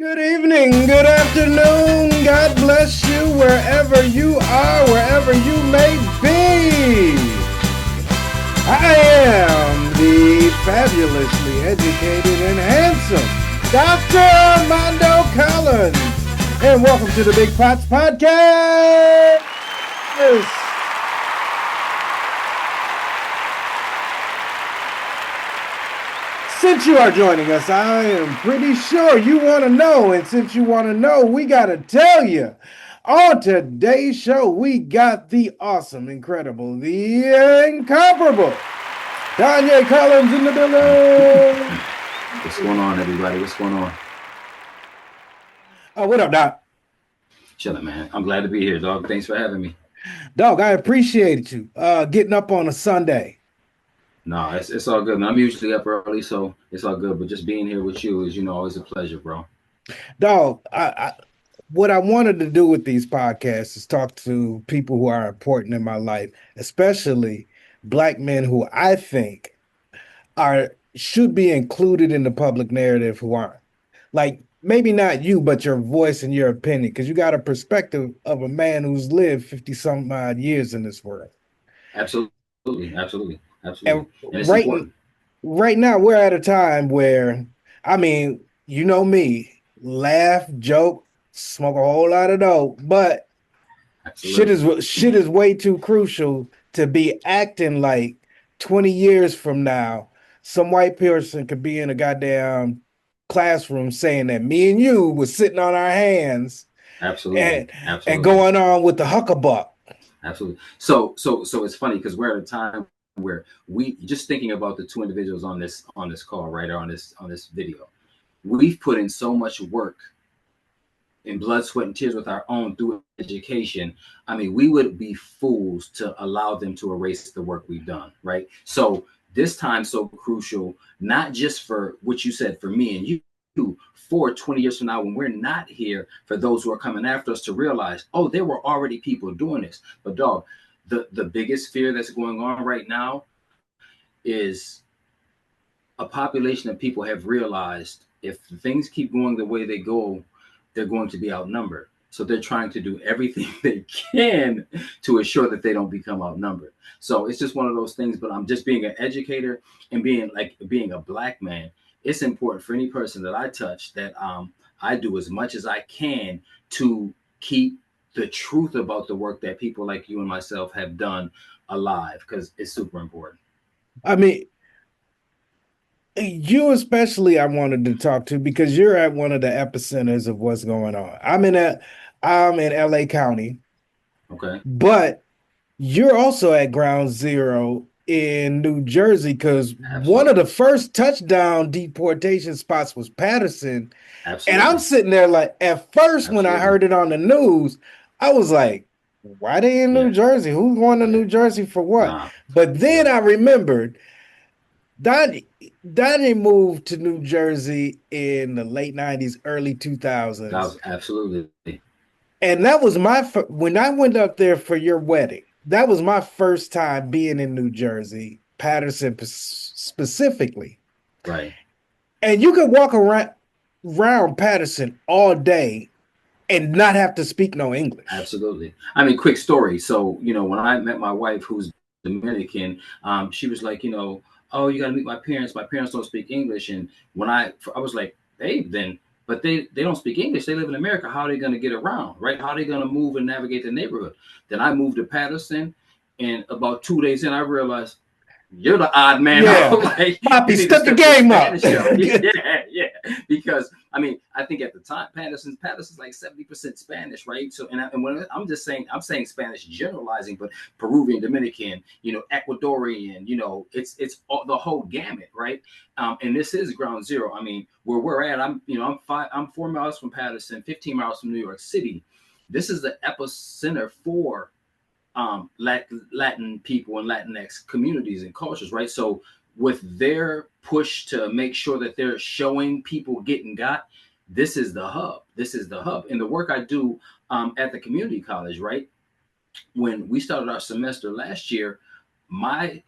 Good evening, good afternoon, God bless you wherever you are, wherever you may be. I am the fabulously educated and handsome Dr. Rondo Collins, and welcome to the BigPotz podcast. Since you are joining us, I am pretty sure you want to know. And since you want to know, we got to tell you. On today's show, we got the awesome, incredible, the incomparable Donyea Collins in the building. What's going on, everybody? What's going on? Oh, what up, Doc? Chilling, man. I'm glad to be here, dog. Thanks for having me. Dog, I appreciate you getting up on a Sunday. No, it's all good, man. I'm usually up early, so it's all good. But just being here with you is, always a pleasure, bro. Dog, what I wanted to do with these podcasts is talk to people who are important in my life, especially Black men who I think should be included in the public narrative who aren't. Like, maybe not you, but your voice and your opinion, because you got a perspective of a man who's lived 50-some odd years in this world. Absolutely. And right now, we're at a time where, I mean, you know me, laugh, joke, smoke a whole lot of dope, but shit is way too crucial to be acting like 20 years from now, some white person could be in a goddamn classroom saying that me and you was sitting on our hands and going on with the huckabuck. Absolutely. So it's funny because we're at a time where we just thinking about the two individuals on this call, right, or on this video. We've put in so much work in blood, sweat, and tears with our own through education. I mean, we would be fools to allow them to erase the work we've done, right? So this time so crucial, not just for what you said, for me and you, for 20 years from now, when we're not here, for those who are coming after us to realize, oh, there were already people doing this. But dog, the biggest fear that's going on right now is a population of people have realized if things keep going the way they go, they're going to be outnumbered. So they're trying to do everything they can to ensure that they don't become outnumbered. So it's just one of those things. But I'm just being an educator and being a Black man. It's important for any person that I touch that I do as much as I can to keep the truth about the work that people like you and myself have done alive, because it's super important. I mean, you especially I wanted to talk to because you're at one of the epicenters of what's going on. I'm in LA County. Okay. But you're also at ground zero in New Jersey because one of the first touchdown deportation spots was Patterson. Absolutely. And I'm sitting there like, at first, when I heard it on the news, I was like, why they in New Jersey? Who's going to New Jersey for what? But then I remembered Donnie moved to New Jersey in the late 90s, early 2000s. Absolutely. And that was when I went up there for your wedding, that was my first time being in New Jersey, Patterson specifically. Right. And you could walk around Patterson all day and not have to speak no English. Absolutely. I mean, quick story. So, when I met my wife, who's Dominican, she was like, oh, you got to meet my parents. My parents don't speak English. And when I was like, babe, then, but they don't speak English. They live in America. How are they going to get around, right? How are they going to move and navigate the neighborhood? Then I moved to Patterson, and about 2 days in, I realized, you're the odd man. Yeah. Like, Poppy, step the game up. Yeah. Because I mean, I think at the time, Patterson's like 70% Spanish, right? So, and when I'm saying Spanish generalizing, but Peruvian, Dominican, Ecuadorian, it's all, the whole gamut, right? And this is ground zero. I mean, where we're at, I'm 4 miles from Patterson, 15 miles from New York City. This is the epicenter for Latin people and Latinx communities and cultures, right? So with their push to make sure that they're showing people getting got, this is the hub. And the work I do at the community college, right? When we started our semester last year, my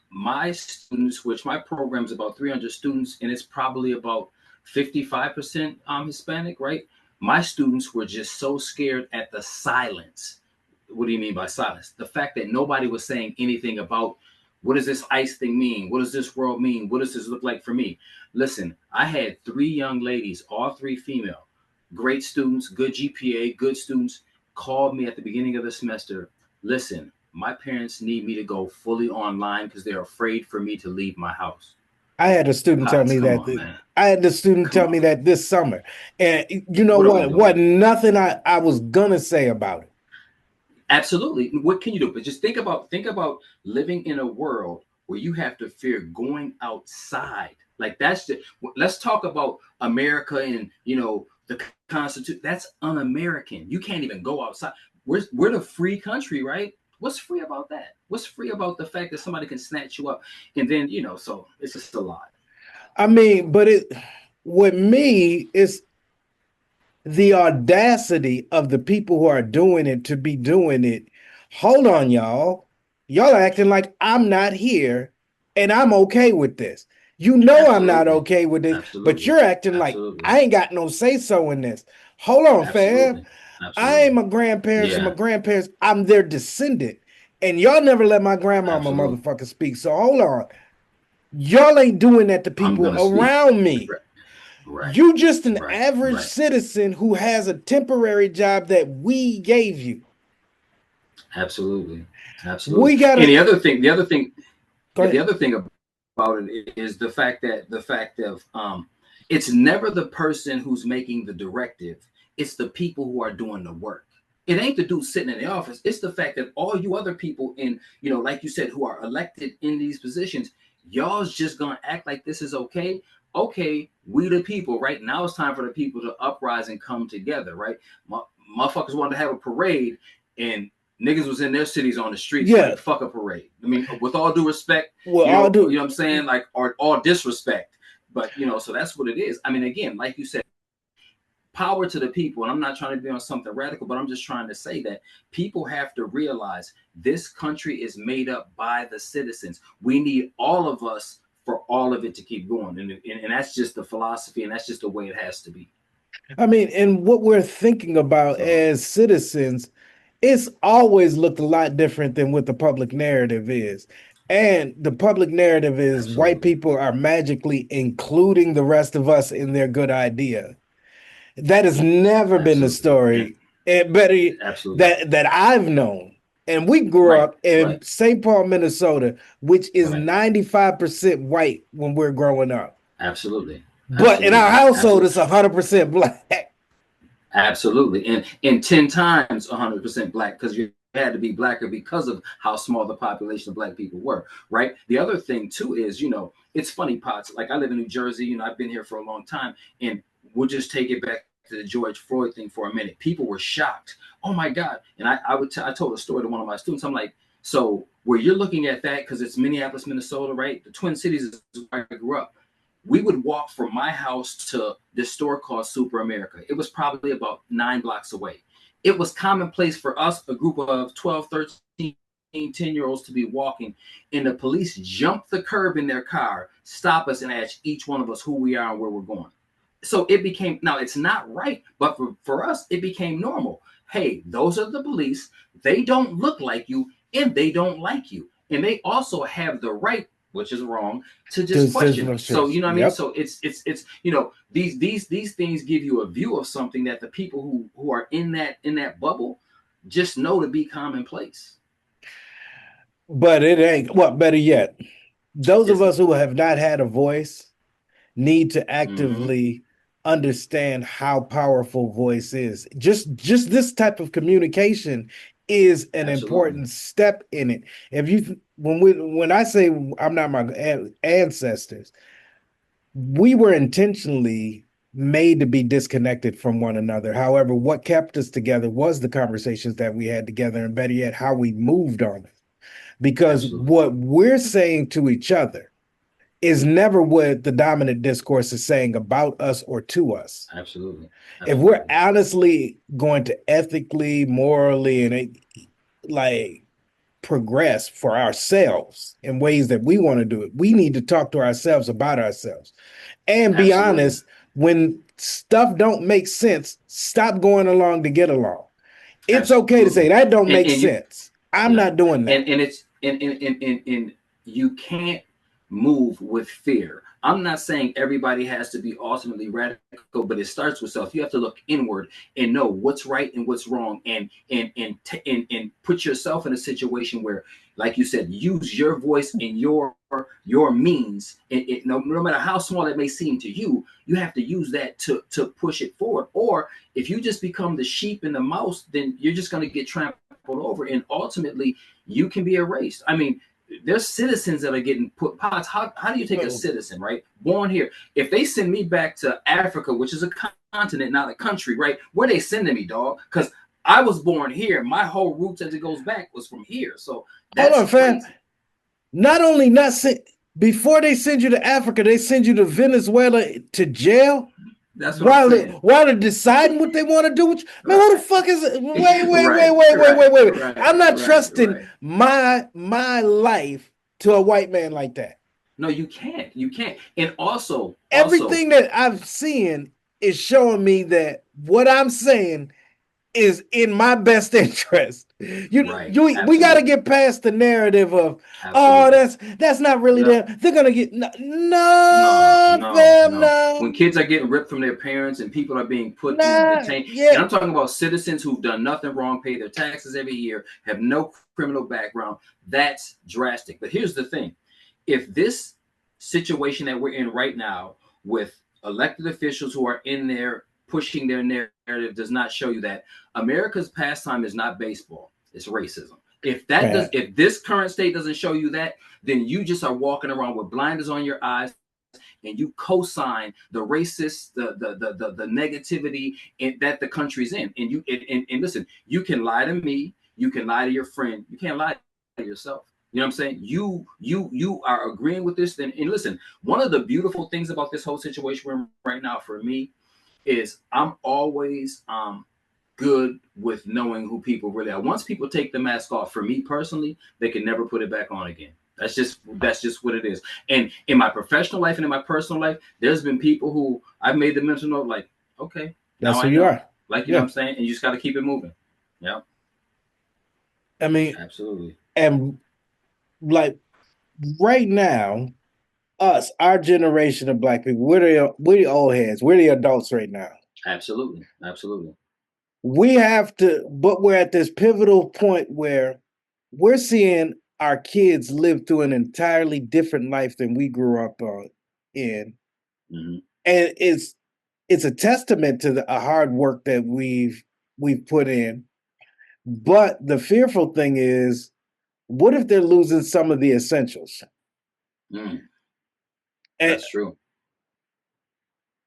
students, which my program is about 300 students, and it's probably about 55% Hispanic, right? My students were just so scared at the silence. What do you mean by silence? The fact that nobody was saying anything about what does this ICE thing mean? What does this world mean? What does this look like for me? Listen, I had 3 young ladies, all 3 female, great students, good GPA, good students, called me at the beginning of the semester. Listen, my parents need me to go fully online because they're afraid for me to leave my house. I had a student tell Potts, me come that. on, man. I had the student Come tell on. me that this summer, and you know What are we what? doing? What nothing I was gonna say about it. Absolutely. What can you do? But just think about living in a world where you have to fear going outside. Like that's the let's talk about America and the Constitution. That's un-American. You can't even go outside. We're the free country, right? What's free about that? What's free about the fact that somebody can snatch you up and then so it's just a lot. I mean, but with me, it's the audacity of the people who are doing it to be doing it. Hold on, y'all. Y'all are acting like I'm not here and I'm okay with this. You know I'm not Absolutely. okay with this, but Absolutely. you're acting like Absolutely. I ain't got no say so in this. Hold on, fam. Absolutely. I ain't Absolutely. my grandparents and my Yeah. grandparents. I'm their descendant. And y'all never let my grandmama Absolutely. motherfucker speak. So hold on. Y'all ain't doing that to I'm people gonna speak. around me. Right. Right. You just an Right. average Right. citizen who has a temporary job that we gave you. Absolutely. We Absolutely. And gotta go the ahead. other thing about it is the fact of it's never the person who's making the directive. It's the people who are doing the work. It ain't the dude sitting in the office. It's the fact that all you other people in, like you said, who are elected in these positions, y'all's just gonna act like this is okay. Okay, we the people, right? Now it's time for the people to uprise and come together, right? Motherfuckers wanted to have a parade, and niggas was in their cities on the streets Yeah. like fuck a parade. I mean, with all due respect, Well, I'll you do know what I'm saying, like, or all disrespect. But so that's what it is. I mean, again, like you said, power to the people. And I'm not trying to be on something radical, but I'm just trying to say that people have to realize this country is made up by the citizens. We need all of us for all of it to keep going. And that's just the philosophy, and that's just the way it has to be. I mean, and what we're thinking about So as citizens, it's always looked a lot different than what the public narrative is. And the public narrative is white absolutely. people are magically including the rest of us in their good idea. That has never been the Absolutely. And story. And better absolutely. that I've known. And we grew Right. up in Right. St. Paul, Minnesota, which is Right. 95% white when we're growing up. Absolutely. But in our Absolutely. household, Absolutely. it's 100% black. Absolutely. And 10 times 100% black, because you had to be blacker because of how small the population of black people were, right? The other thing too is, it's funny, Potts. Like, I live in New Jersey, I've been here for a long time, and we'll just take it back to the George Floyd thing for a minute. People were shocked. Oh my God. And I told a story to one of my students. I'm like, so where you're looking at that, because it's Minneapolis, Minnesota, right? The Twin Cities is where I grew up. We would walk from my house to this store called Super America. It was probably about 9 blocks away. It was commonplace for us, a group of 12, 13, 10-year-olds, to be walking, and the police jump the curb in their car, stop us, and ask each one of us who we are and where we're going. So it became, now it's not right, but for us, it became normal. Hey, those are the police. They don't look like you, and they don't like you. And they also have the right, which is wrong, to just question us. So you know what I mean? Yep. So it's these things give you a view of something that the people who are in that bubble just know to be commonplace. But it ain't. Well, better yet, those of Is us it? who have not had a voice need to Mm-hmm. actively understand how powerful voice is. Just this type of communication is an Absolutely. important step in it. If you when I say I'm not my ancestors, we were intentionally made to be disconnected from one another. However, what kept us together was the conversations that we had together, and better yet, how we moved on it. Because Absolutely. what we're saying to each other is never what the dominant discourse is saying about us or to us. Absolutely. If we're Absolutely. honestly going to ethically, morally, and like progress for ourselves in ways that we want to do it, we need to talk to ourselves about ourselves and be Absolutely. honest when stuff don't make sense, stop going along to get along. It's okay to say Absolutely. that don't make And you, sense. I'm yeah, not doing that. and it's and you can't move with fear. I'm not saying everybody has to be ultimately radical, but it starts with self. You have to look inward and know what's right and what's wrong, and put yourself in a situation where, like you said, use your voice and your means. No matter how small it may seem to you, you have to use that to push it forward. Or if you just become the sheep and the mouse, then you're just going to get trampled over, and ultimately you can be erased. I mean, there's citizens that are getting put pots. How do you take a citizen, right, born here? If they send me back to Africa, which is a continent, not a country, right, where they sending me, dog? Because I was born here. My whole roots, as it goes back, was from here. So Hold that's on, fam. crazy. Not only not send, before they send you to Africa, they send you to Venezuela to jail. That's what I'm While saying. they're deciding what they want to do with you. Man, Right. who the fuck is it? Right. Right. I'm not trusting Right. my life to a white man like that. No, you can't. You can't. And also, Everything that I've seen is showing me that what I'm saying is in my best interest. right. We got to Absolutely. get past the narrative of, oh, Absolutely. that's not really Yep. them. They're gonna get No, no, no, fam, no. no, When kids are getting ripped from their parents and people are being put in nah, detain, yeah. and I'm talking about citizens who've done nothing wrong, pay their taxes every year, have no criminal background, that's drastic. But here's the thing. If this situation that we're in right now with elected officials who are in there pushing their narrative does not show you that, America's pastime is not baseball, it's racism. If this current state doesn't show you that, then you just are walking around with blinders on your eyes, and you co-sign the racist, the negativity that the country's in. And listen, you can lie to me, you can lie to your friend, you can't lie to yourself. You know what I'm saying? You are agreeing with this. Then, and listen, one of the beautiful things about this whole situation right now for me is I'm always good with knowing who people really are. Once people take the mask off, for me personally, they can never put it back on again. That's just what it is. And in my professional life and in my personal life, there's been people who I've made the mental note, like, okay, now That's who I you know. are. Like, you know what Yeah. I'm saying? And you just got to keep it moving. Yeah, I mean, absolutely. and like right now, our generation of black people, we're the old heads, we're the adults right now. Absolutely. Absolutely. We have to, but we're at this pivotal point where we're seeing our kids live through an entirely different life than we grew up in. Mm-hmm. And it's a testament to the hard work that we've put in. But the fearful thing is, what if they're losing some of the essentials? Mm, And that's true.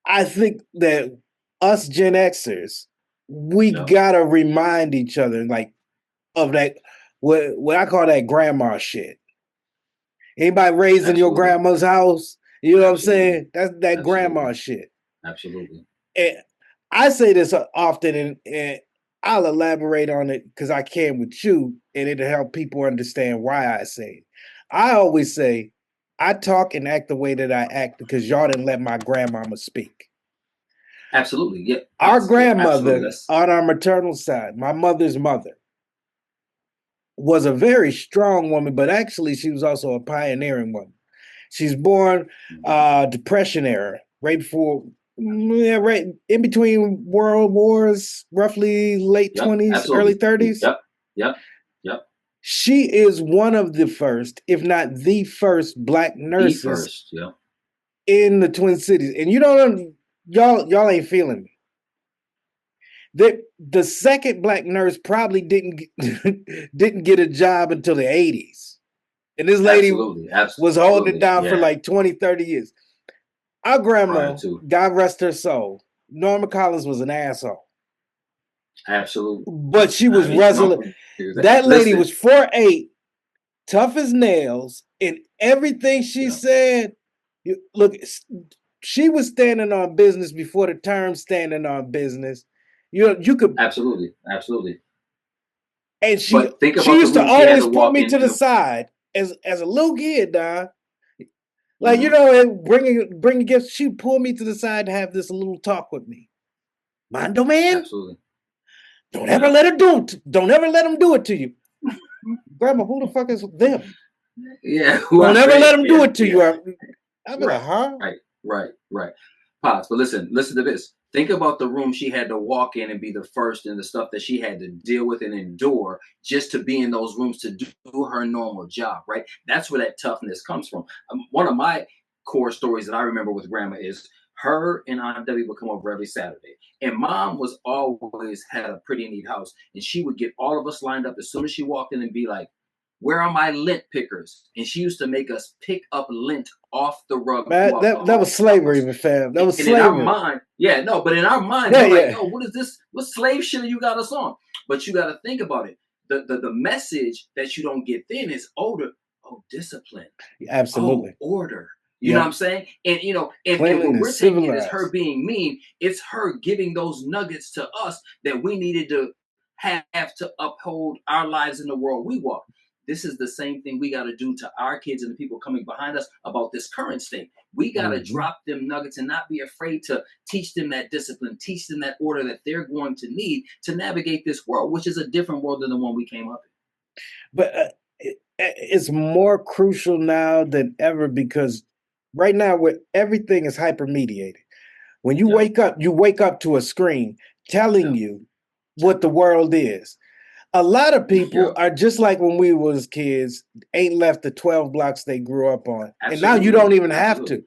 I think that us Gen Xers, we Yep. gotta remind each other, like, of that, what I call that grandma shit. Anybody raised in your Absolutely. grandma's house? You know what I'm Absolutely. saying? That's that grandma Absolutely. shit. Absolutely. And I say this often, and I'll elaborate on it because I can with you, and it'll help people understand why I say it. I always say, I talk and act the way that I act because y'all didn't let my grandmama speak. Absolutely. Yeah. Our Yeah. Absolutely. grandmother That's on our maternal side, my mother's mother, was a very strong woman, but actually she was also a pioneering woman. She's born Depression era, right before, yeah, right in between world wars, roughly late yep. 20s, early Absolutely. 30s. Yep. Yep. Yep. She is one of the first, if not the first, black The nurses first. Yep. in the Twin Cities. And y'all ain't feeling me. The second black nurse probably didn't get a job until the 80s. And this lady Absolutely. was holding it Absolutely. down for Yeah. like 20, 30 years. Our Prior grandma, to. God rest her soul, Norma Collins was an asshole. Absolutely. But she I was mean, resolute. That lady listen. was 4'8", tough as nails, and everything she Yeah. said, look, she was standing on business before the term standing on business. You could, Absolutely. Absolutely. and she But think she about the used to room she had always to put walk me in. to the side as a little kid, Don. Like, and bringing gifts. She pulled me to the side to have this little talk with me. Mondo man, Absolutely. don't ever let her do it. Don't ever let them do it to you. Grandma, who the fuck is them? Yeah, Don't ever let right. them do Yeah, it to yeah. you. I'll be Right, like, huh? right. Pops, but listen to this. Think about the room she had to walk in and be the first, and the stuff that she had to deal with and endure just to be in those rooms to do her normal job, right? That's where that toughness comes from. One of my core stories that I remember with grandma is her and Aunt Debbie would come over every Saturday. And mom was always had a pretty neat house. And she would get all of us lined up as soon as she walked in and be like, where are my lint pickers? And she used to make us pick up lint off the rug Man, throughout the that was slavery, house. my fam. That was And in our slavery. mind, yeah, no, but in our minds, Yeah, we're like, yeah. yo, what is this? What slave shit you got us on? But you got to think about it. The message that you don't get then is older. Oh, discipline. Oh, Absolutely. order. You know what Yep. I'm saying? And and what Cleanliness, we're taking it as her civilized. being mean, it's her giving those nuggets to us that we needed to have to uphold our lives in the world we walk. This is the same thing we got to do to our kids and the people coming behind us about this current state. We got to Mm-hmm. drop them nuggets and not be afraid to teach them that discipline, teach them that order that they're going to need to navigate this world, which is a different world than the one we came up in. But it's more crucial now than ever because right now, where everything is hyper mediated. When Yeah, you wake up to a screen telling yeah, you yeah, what the world is. A lot of yeah. people are just like when we was kids, ain't left the 12 blocks they grew up on. And now you don't Absolutely, even have absolutely, to.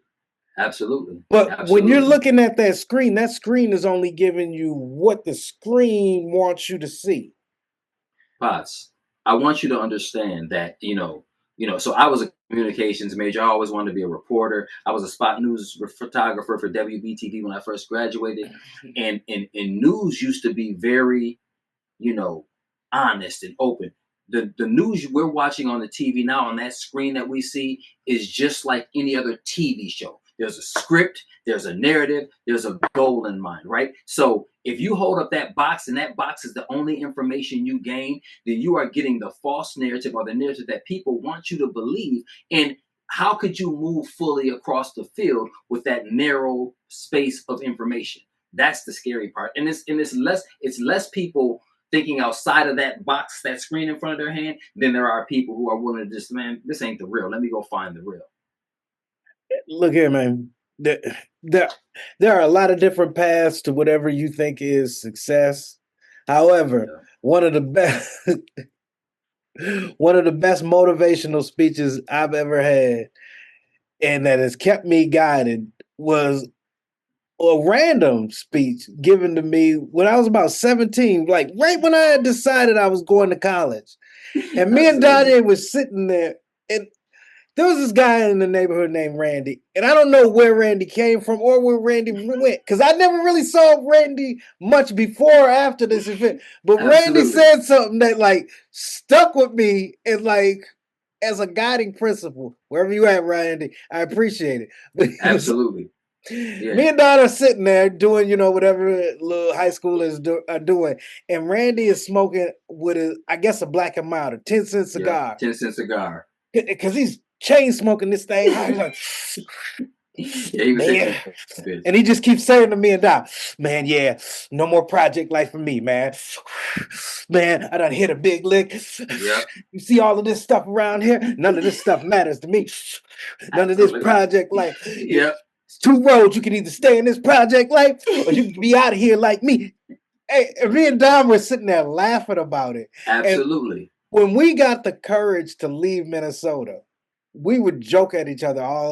absolutely, But when you're absolutely. looking at that screen is only giving you what the screen wants you to see. Potts, I want you to understand that, so I was a communications major. I always wanted to be a reporter. I was a spot news photographer for WBTV when I first graduated. And news used to be very, you know, honest and open. The news we're watching on the TV now on that screen that we see is just like any other TV show. There's a script, there's a narrative, there's a goal in mind, right? So if you hold up that box and that box is the only information you gain, then you are getting the false narrative or the narrative that people want you to believe. And how could you move fully across the field with that narrow space of information? That's the scary part. And it's less people thinking outside of that box, that screen in front of their hand, then there are people who are willing to just, man, this ain't the real. Let me go find the real. Look here, man. There, there, there are a lot of different paths to whatever you think is success. However, Yeah. one of the best one of the best motivational speeches I've ever had and that has kept me guided was a random speech given to me when I was about 17, like right when I had decided I was going to college. And me That's and amazing. Donyea was sitting there, and there was this guy in the neighborhood named Randy. And I don't know where Randy came from or where Randy went, because I never really saw Randy much before or after this event. But Randy Absolutely. said something that like stuck with me and like as a guiding principle. Wherever you at, Randy, I appreciate it. But he was Absolutely. Yeah. me and Don are sitting there doing, whatever little high schoolers are doing. And Randy is smoking with I guess, a black and mild, a 10-cent Yeah. cigar. 10-cent cigar. Because he's chain smoking this thing. He's like, Yeah, he was hitting man. that bitch. And he just keeps saying to me and Don, man, yeah, no more project life for me, man. Man, I done hit a big lick. Yeah. You see all of this stuff around here? None of this stuff matters to me. None of this Absolutely. project life. Yeah. It's two roads. You can either stay in this project life or you can be out of here like me. Hey, me and Don were sitting there laughing about it. And Absolutely. when we got the courage to leave Minnesota, we would joke at each other all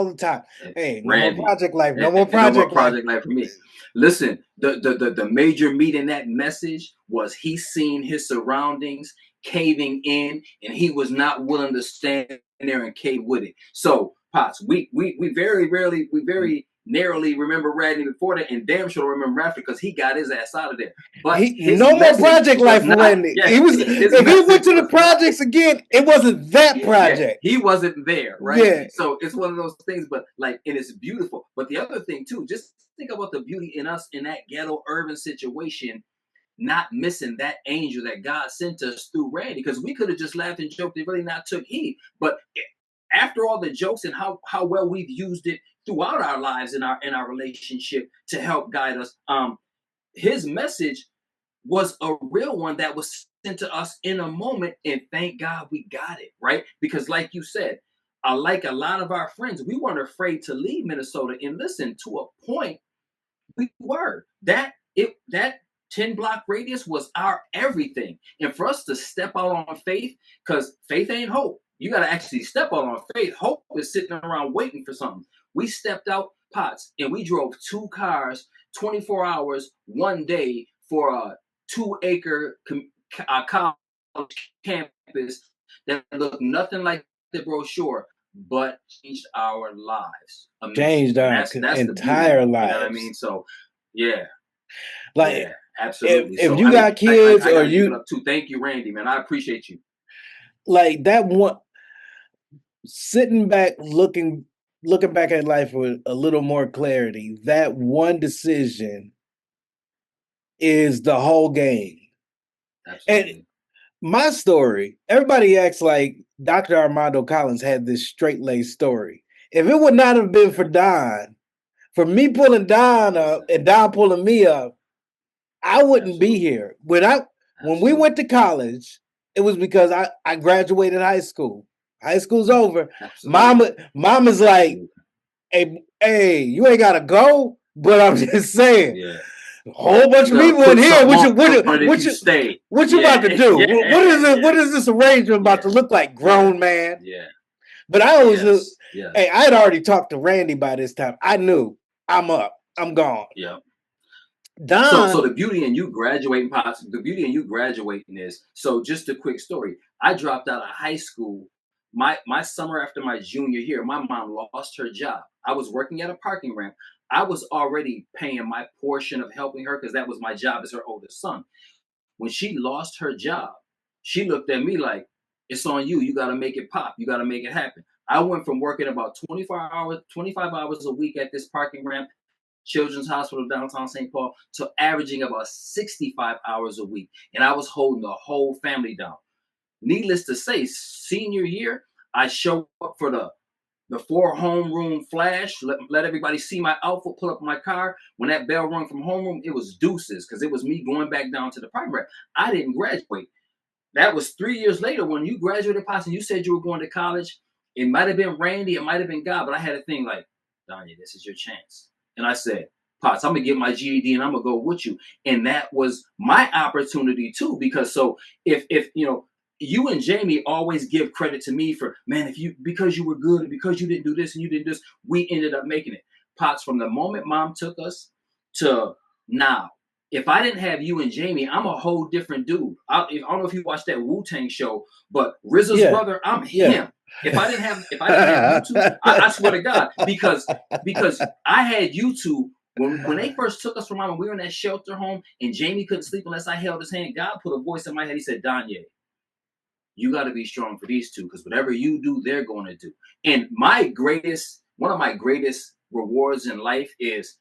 the time. Hey, no more Randy. project life. No more And no more project life. project life for me. Listen, the major meat in that message was he seen his surroundings caving in, and he was not willing to stand there and cave with it. So, Potts, we very narrowly remember Randy before that, and damn sure remember after because he got his ass out of there. But He his no more message project was life for not, Randy. yeah, He was his if he went message to the was not projects again, it wasn't that yeah, project. he wasn't there, right? Yeah. So it's one of those things, but like, and it's beautiful. But the other thing too, just think about the beauty in us in that ghetto urban situation, not missing that angel that God sent us through Randy, because we could have just laughed and joked and really not took heed. But after all the jokes and how well we've used it throughout our lives in our relationship to help guide us, his message was a real one that was sent to us in a moment, and thank God we got it, right? Because like you said, like a lot of our friends, we weren't afraid to leave Minnesota. And listen, to a point, we were. That 10 block radius was our everything. And for us to step out on faith, because faith ain't hope. You got to actually step out on faith. Hope is sitting around waiting for something. We stepped out, Potts, and we drove 2 cars, 24 hours, one day for a 2-acre college campus that looked nothing like the brochure, but changed our lives. Changed Immensely. And our that's the beauty entire of it. You know what I lives. mean? So yeah, Like yeah, absolutely. if So you I mean, got kids I or gotta give it you up too. Thank you, Randy, man. I appreciate you. like that one, sitting back looking back at life with a little more clarity, that one decision is the whole game. And Absolutely. my story, everybody acts like Dr. Armando Collins had this straight laced story. If it would not have been for Don, for me pulling Don up Listen, and Don pulling me up, I wouldn't be absolutely. here. When we went Absolutely. to college, it was because I graduated high school. High school's over. Absolutely. Mama's like, Absolutely. hey, you ain't gotta go. But I'm just saying, Yeah. a whole bunch You of gotta people in put here. something on if you stay. What you about Yeah. to do? Yeah. What is this arrangement about Yeah. to look like, Yeah. grown man? Yeah. But I always, Yes. hey, Yes. I had already talked to Randy by this time. I knew I'm up. I'm gone. Yeah. So Don, the beauty in you graduating, Pops, the beauty in you graduating is, so just a quick story. I dropped out of high school. My summer after my junior year, my mom lost her job. I was working at a parking ramp. I was already paying my portion of helping her because that was my job as her oldest son. When she lost her job, she looked at me like, it's on you. You got to make it pop. You got to make it happen. I went from working about 25 hours a week at this parking ramp, Children's Hospital downtown St. Paul, to averaging about 65 hours a week. And I was holding the whole family down. Needless to say, senior year, I showed up for the 4 homeroom flash, let everybody see my outfit, pull up my car. When that bell rung from homeroom, it was deuces because it was me going back down to the primary. I didn't graduate. That was 3 years later when you graduated, Pops, and you said you were going to college. It might have been Randy, it might have been God, but I had a thing like, Donyea, this is your chance. And I said, Pops, I'm gonna get my GED and I'm gonna go with you. And that was my opportunity too, because so if you and Jamie always give credit to me for, man, if you, because you were good and because you didn't do this and you didn't do this, we ended up making it. Pops, from the moment mom took us to now, if I didn't have you and Jamie, I'm a whole different dude. I don't know if you watched that Wu-Tang show, but RZA's yeah, brother, I'm yeah. him. If I didn't have you two, I swear to God, because I had you two when they first took us from mom and we were in that shelter home and Jamie couldn't sleep unless I held his hand. God put a voice in my head. He said, Donyea, you got to be strong for these two because whatever you do, they're going to do. And one of my greatest rewards in life is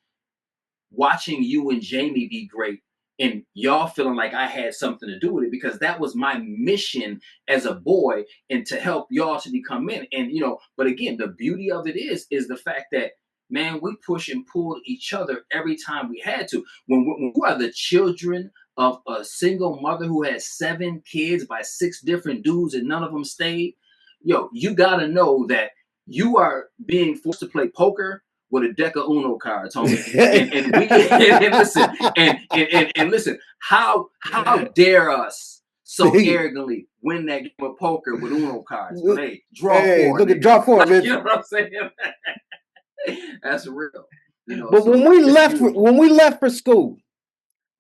watching you and Jamie be great and y'all feeling like I had something to do with it because that was my mission as a boy and to help y'all to become men. And but again, the beauty of it is the fact that, man, we push and pulled each other every time we had to. When we are the children of a single mother who had 7 kids by 6 different dudes and none of them stayed, you gotta know that you are being forced to play poker with a deck of Uno cards, homie. And we and listen and listen, how dare us so See, arrogantly win that game of poker with Uno cards? But hey, draw hey, 4, look at nigga. draw four, Like, bitch. you know what I'm saying? That's real. But So it's beautiful. when we left for school,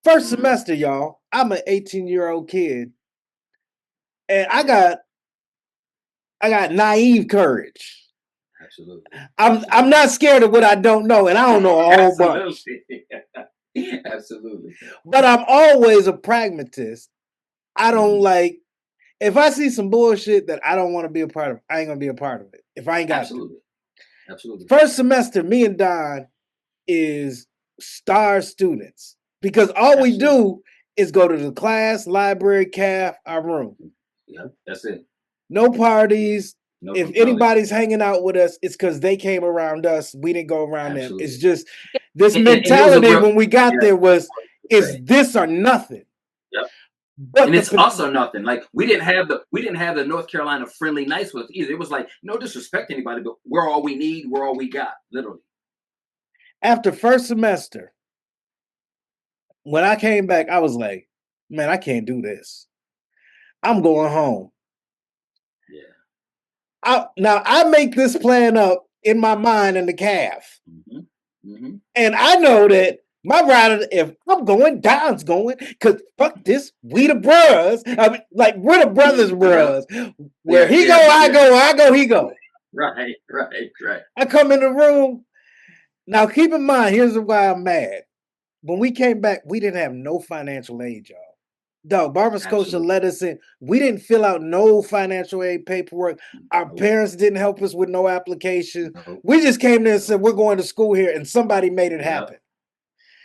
first Mm-hmm. semester, y'all, I'm an 18-year-old kid, and Yeah, I got naive courage. absolutely. I'm Absolutely. not scared of what I don't know, and I don't know a whole bunch. Absolutely. Absolutely. But I'm always a pragmatist. I don't Mm-hmm. like if I see some bullshit that I don't want to be a part of, I ain't gonna be a part of it. If I ain't got to. Absolutely. Absolutely. First semester, me and Don is star students because all we Absolutely. do is go to the class, library, caf, our room. Yeah, that's it. No parties. No if compelling. anybody's hanging out with us, it's because they came around us. We didn't go around them. It's Absolutely. just this And it was a mentality real, when we got yeah, there was, right. it's this or nothing. Yep. But And it's also nothing. Like we didn't have the North Carolina friendly nice with us either. It was like no disrespect to anybody, but we're all we need, we're all we got, literally. after first semester, when I came back, I was like, man, I can't do this. I'm going home. Yeah. Now I make this plan up in my mind in the calf. Mm-hmm. Mm-hmm. And I know that my rider, if I'm going, Don's going, because fuck this, we the bros. I mean, like, we're the brothers, Yep. bros. Where Yeah, he go, yeah, I yeah. go, I go, he go. Right, right, right. I come in the room. Now, keep in mind, here's why I'm mad. When we came back, we didn't have no financial aid, y'all. Dog, Barber-Scotia Absolutely. let us in. We didn't fill out no financial aid paperwork. Our Nope. parents didn't help us with no application. Nope. We just came there and said, Nope. we're going to school here, and somebody made it Yep. happen.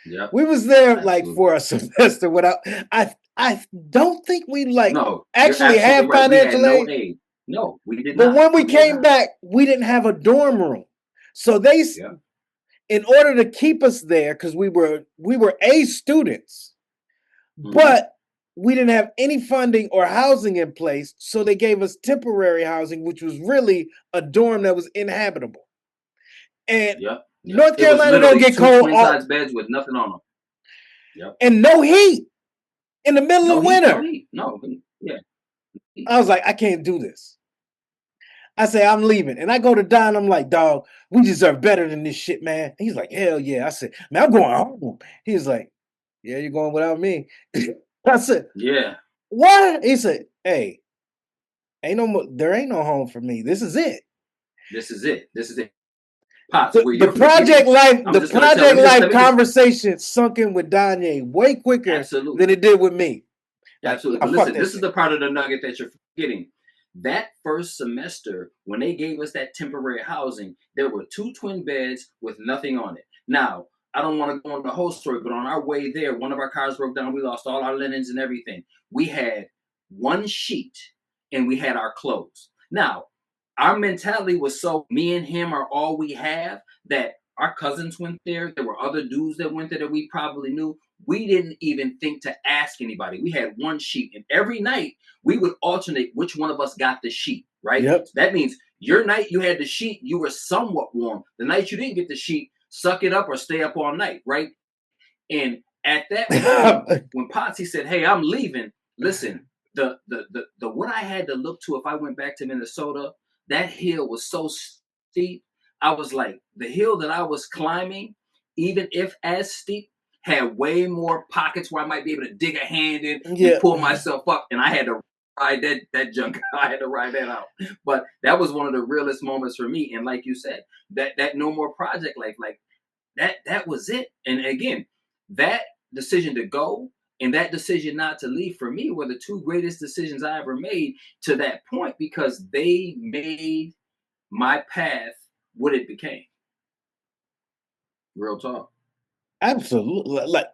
Yep. We was there like Absolutely. for a semester without. I don't think we like No, you're actually absolutely have right. We had financial no aid. aid. No, we did But not. when we We did came not. back, we didn't have a dorm room. So Yeah. in order to keep us there, because we were A students, Mm-hmm. but we didn't have any funding or housing in place. So they gave us temporary housing, which was really a dorm that was inhabitable. And Yep. Yep. North It was Carolina don't literally get two cold twin all size beds with nothing on them. Yep. and no heat in the middle No of heat. No winter. heat. No. Yeah. I was like, I can't do this. I say, I'm leaving. And I go to Don. I'm like, dog, we deserve better than this shit, man. He's like, hell yeah. I said, man, I'm going home. He's like, yeah, you're going without me. I said, Yeah. what? He said, hey, ain't no more, there ain't no home for me. This is it. This is it. This is it. Pops, The, where the you're project forgetting. life, I'm the just gonna tell. project Let life me just conversation sunk in with Donyea way quicker than absolutely. it did with me. Like, Absolutely. nah, But fuck listen, that this is shit. the part of the nugget that you're forgetting. That first semester, when they gave us that temporary housing, there were 2 twin beds with nothing on it. Now, I don't want to go on the whole story, but on our way there, one of our cars broke down. We lost all our linens and everything. We had one sheet and we had our clothes. Now, our mentality was so me and him are all we have that our cousins went there. There were other dudes that went there that we probably knew. We didn't even think to ask anybody. We had one sheet, and every night we would alternate which one of us got the sheet, right? Yep. So that means your night you had the sheet, you were somewhat warm. The night you didn't get the sheet, suck it up or stay up all night, right? And at that point, when Potsy said, "Hey, I'm leaving," listen, the what I had to look to if I went back to Minnesota, that hill was so steep. I was like, the hill that I was climbing, even if as steep, had way more pockets where I might be able to dig a hand in and Yeah. pull myself up. And I had to ride that junk. I had to ride that out. But that was one of the realest moments for me. And like you said, that no more project life, like that was it. And again, that decision to go and that decision not to leave for me were the two greatest decisions I ever made to that point because they made my path what it became. Real talk. Absolutely. Like,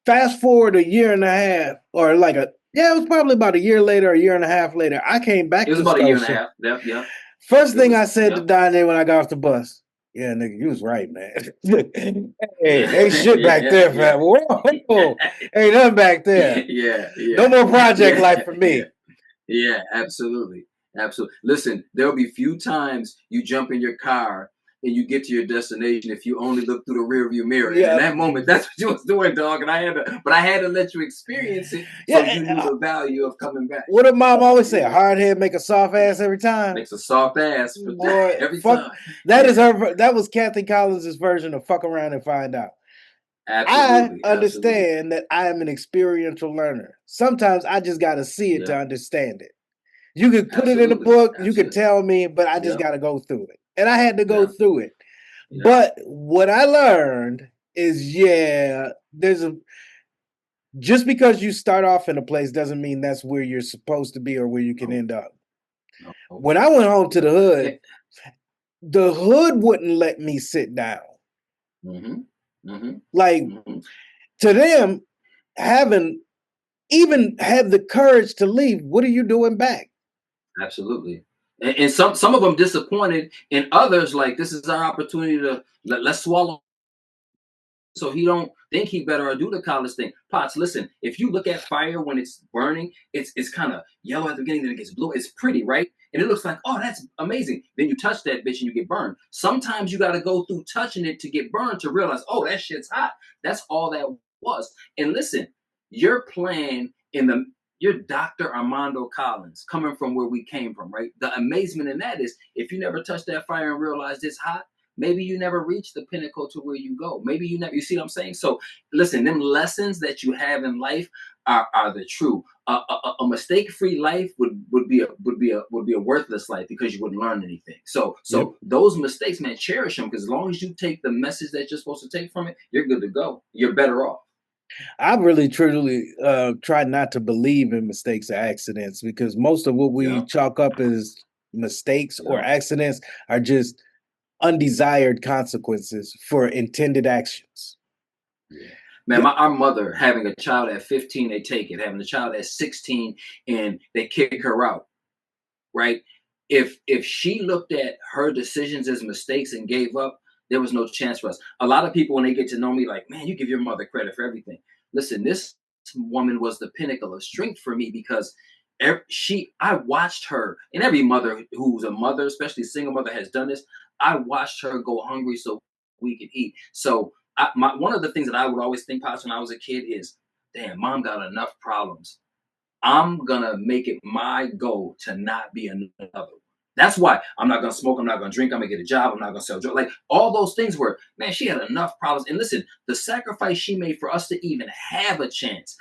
fast forward a year and a half, or like it was probably about a year later, a year and a half later. I came It back was to about a year and a Scotia. half. Yep, yep. First It thing I was, said to yep. Donnie when I got off the bus, yeah, nigga, you was right, man. Hey, ain't shit back Yeah, there, yeah. fam. Whoa, ain't nothing back there. Yeah, No yeah, more project life yeah, for yeah. me. Yeah, absolutely. Absolutely. Listen, there'll be few times you jump in your car and you get to your destination if you only look through the rearview mirror. And in Yeah, that moment, that's what you was doing, dog. And I had to let you experience it so yeah. you knew the value of coming back. What did mom always say? You A know, hard head make a soft ass every time. makes a soft ass for Boy, every fuck. time. That is Yeah, her. That was Kathy Collins' version of fuck around and find out. I absolutely. Absolutely. understand that I am an experiential learner. Sometimes I just got to see it to Yeah, understand it. You could put it in a absolutely. book, you could Absolutely. tell me, but I just Yeah, got to go through it. And I had to go yeah, through it. yeah. But what I learned is, yeah, there's a just because you start off in a place doesn't mean that's where you're supposed to be or where you can No, end up. no. When I went home to Yeah. the hood wouldn't let me sit down. Mm-hmm. Mm-hmm. Like, Mm-hmm. to them, having even had the courage to leave, what are you doing back? Absolutely. And some of them disappointed, and others like this is our opportunity to let's swallow so he don't think he better or do the college thing. Potts, listen, if you look at fire when it's burning, it's kind of yellow at the beginning, then it gets blue. It's pretty, right? And it looks like, oh, that's amazing. Then you touch that bitch and you get burned. Sometimes you got to go through touching it to get burned to realize, oh, that shit's hot. That's all that was. And listen, your plan in the you're Dr. Armando Collins, coming from where we came from, right? The amazement in that is if you never touch that fire and realize it's hot, maybe you never reach the pinnacle to where you go. Maybe you never, you see what I'm saying? So listen, them lessons that you have in life are the true. A mistake-free life would be a worthless life because you wouldn't learn anything. So Yep. those mistakes, man, cherish them because as long as you take the message that you're supposed to take from it, you're good to go. You're better off. I really truly try not to believe in mistakes or accidents because most of what we Yeah, chalk up as mistakes or yeah, accidents are just undesired consequences for intended actions. yeah. Man, our mother having a child at 15, they take it. Having a child at 16, and they kick her out. Right? If she looked at her decisions as mistakes and gave up, there was no chance for us. A lot of people when they get to know me, like, man, you give your mother credit for everything. Listen, this woman was the pinnacle of strength for me because I watched her, and every mother who's a mother, especially a single mother, has done this. I watched her go hungry so we could eat. So one of the things that I would always think, Pops, when I was a kid is, damn, mom got enough problems. I'm gonna make it my goal to not be another one. That's why I'm not gonna smoke, I'm not gonna drink, I'm gonna get a job, I'm not gonna sell drugs. Like all those things were, man, she had enough problems. And listen, the sacrifice she made for us to even have a chance,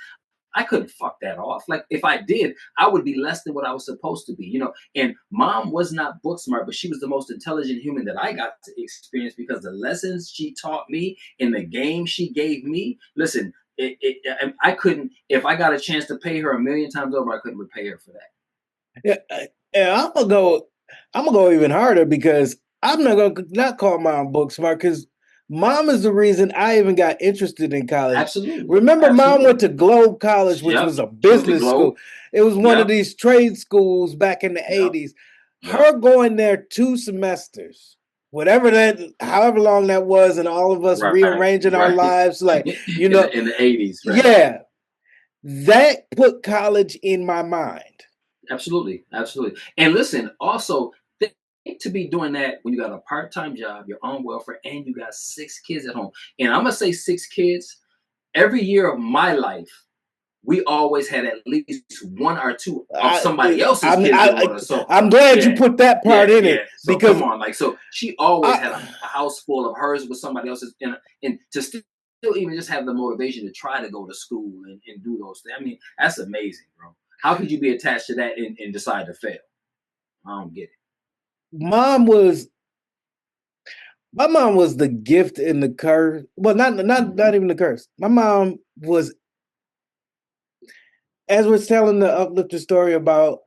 I couldn't fuck that off. Like if I did, I would be less than what I was supposed to be, you know. And mom was not book smart, but she was the most intelligent human that I got to experience because the lessons she taught me in the game she gave me. Listen, I couldn't. If I got a chance to pay her a million times over, I couldn't repay her for that. Yeah, I'm gonna go. I'm gonna go even harder because I'm not gonna not call mom book smart because mom is the reason I even got interested in college. Absolutely, Remember, mom went absolutely. to Globe College, which Yep. was a She went to business school. Globe. It was one of Yep. these trade schools back in the Yep. '80s. Yep. Her going there 2 semesters, whatever that, however long that was, and all of us Right. rearranging our Right. lives, like In the 80s, right? yeah, that put college in my mind. Absolutely, absolutely. And listen, also think to be doing that when you got a part-time job, you're on welfare, and you got 6 kids at home. And I'm gonna say 6 kids. Every year of my life, we always had at least one or two of I, somebody else's I, kids living I, with us. So I'm glad you yeah, put that part yeah, in yeah. it So come because on, like so she always had I, a house full of hers with somebody else's, and to still even just have the motivation to try to go to school and do those things. I mean, that's amazing, bro. How could you be attached to that and decide to fail? I don't get it. mom was my mom was the gift and the curse. Well, not Mm-hmm. even the curse. My mom was, as we're telling the uplifting story about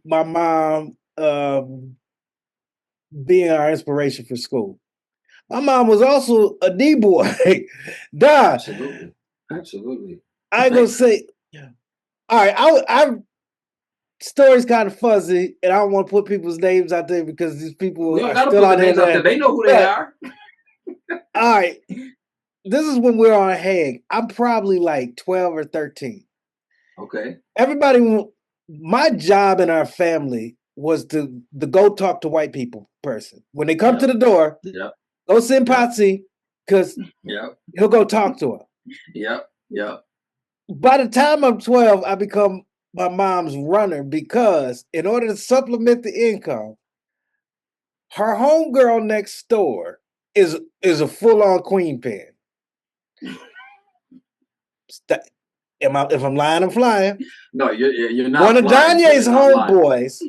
my mom being our inspiration for school. My mom was also a D boy. Duh. Absolutely, absolutely. I ain't gonna say. All right, I story's kind of fuzzy, and I don't want to put people's names out there because these We people don't are got to still put the out here. names out there. They know who they But are. all right, this is when we're on Hague. I'm probably like 12 or 13. Okay. Everybody, my job in our family was to go talk to white people person. When they come to Yep. the door, Yep. go send Yep. Potsy because Yep. he'll go talk to her. Yep. Yep. By the time I'm 12, I become my mom's runner because in order to supplement the income, her homegirl next door is a full-on queen pin. If I'm lying, I'm flying. No, you're One not of flying, sir. Donye's You're not lying. homeboys,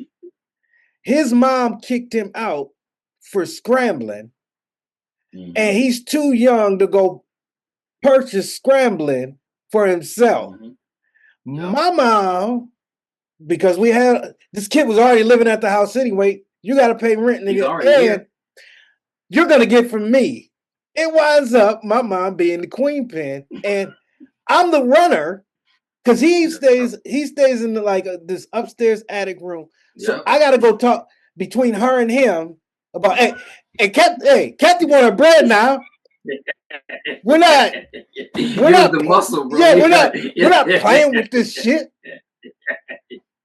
his mom kicked him out for scrambling, Mm-hmm. and he's too young to go purchase scrambling for himself. Mm-hmm. Yep. My mom, because we had this kid was already living at the house anyway. You got to pay rent, He's nigga, already and here. you're gonna get from me. It winds up my mom being the queen pin, and I'm the runner because he Yep. stays in the, like this upstairs attic room So I got to go talk between her and him about, Kathy want her bread now. We're not, Use the muscle, bro. Yeah, we're not playing with this shit.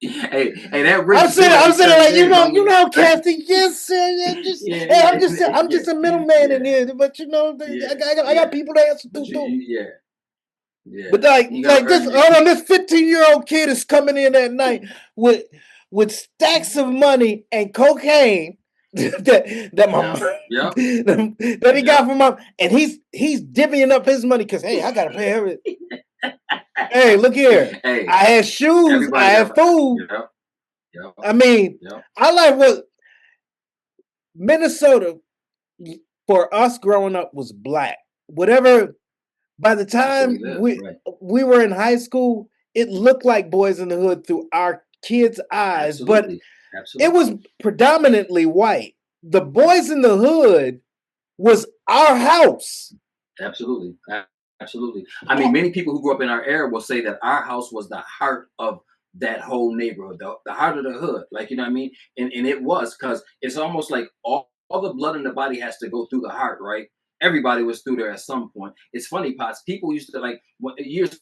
Hey, that rich I'm saying like, you know, Kathy, yes, sir, I'm just a middleman in here, but I got people to answer to too. Yeah. But like this, hold on, this 15-year-old kid is coming in at night with stacks of money and cocaine that my mom, that he got from mom, and he's divvying up his money because, hey, I gotta pay everything. Hey, look here. Hey, I had shoes, I had food. I mean, I like what Minnesota for us growing up was black. Whatever, by the time we were in high school, it looked like Boys in the Hood through our kids' eyes, but it was predominantly white. The Boys in the Hood was our house. Absolutely. I mean, many people who grew up in our era will say that our house was the heart of that whole neighborhood, the heart of the hood. Like, you know what I mean? And it was, because it's almost like all the blood in the body has to go through the heart, right? Everybody was through there at some point. It's funny, Potts. People used to, like, years,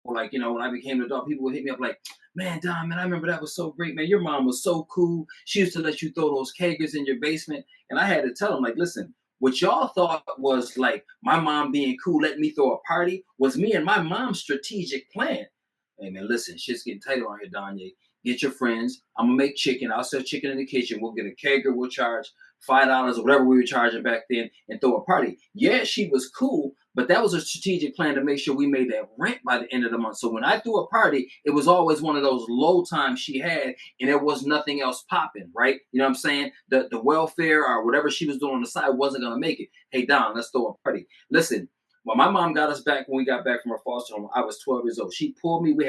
like, you know, when I became an adult, people would hit me up like, man, Don, man, I remember that was so great, man. Your mom was so cool. She used to let you throw those kegers in your basement. And I had to tell them, like, listen, what y'all thought was like my mom being cool, letting me throw a party, was me and my mom's strategic plan. Hey, man, listen, shit's getting tight around here, Donyea. Get your friends. I'm going to make chicken. I'll sell chicken in the kitchen. We'll get a kegger. We'll charge $5 or whatever we were charging back then and throw a party. Yeah, she was cool, but that was a strategic plan to make sure we made that rent by the end of the month. So when I threw a party, it was always one of those low times she had, and there was nothing else popping, right? You know what I'm saying? The welfare or whatever she was doing on the side wasn't going to make it. Hey, Don, let's throw a party. Listen, when my mom got us back, when we got back from her foster home, I was 12 years old. She pulled me. We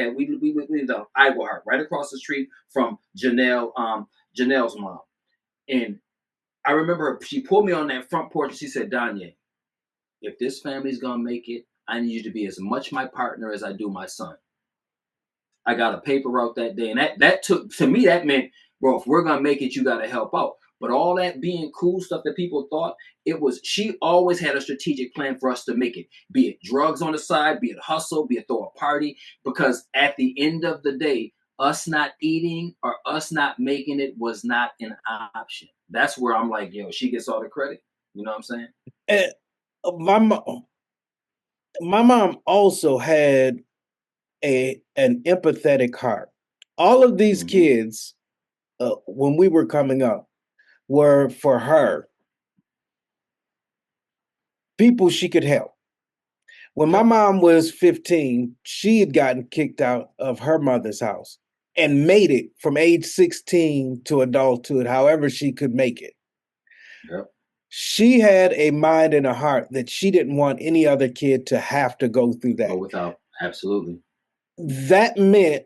lived on Iglehart, right across the street from Janelle's mom. And I remember she pulled me on that front porch and she said, Donyea, if this family's gonna make it, I need you to be as much my partner as I do my son. I got a paper route that day, and that took, to me, that meant, bro, if we're gonna make it, you gotta help out. But all that being cool stuff that people thought, she always had a strategic plan for us to make it. Be it drugs on the side, be it hustle, be it throw a party. Because at the end of the day, us not eating or us not making it was not an option. That's where I'm like, yo, she gets all the credit. You know what I'm saying? And my mom also had an empathetic heart. All of these kids, when we were coming up, were for her people she could help. When my mom was 15, she had gotten kicked out of her mother's house and made it from age 16 to adulthood, however she could make it. Yep. She had a mind and a heart that she didn't want any other kid to have to go through that. Go without. Absolutely. That meant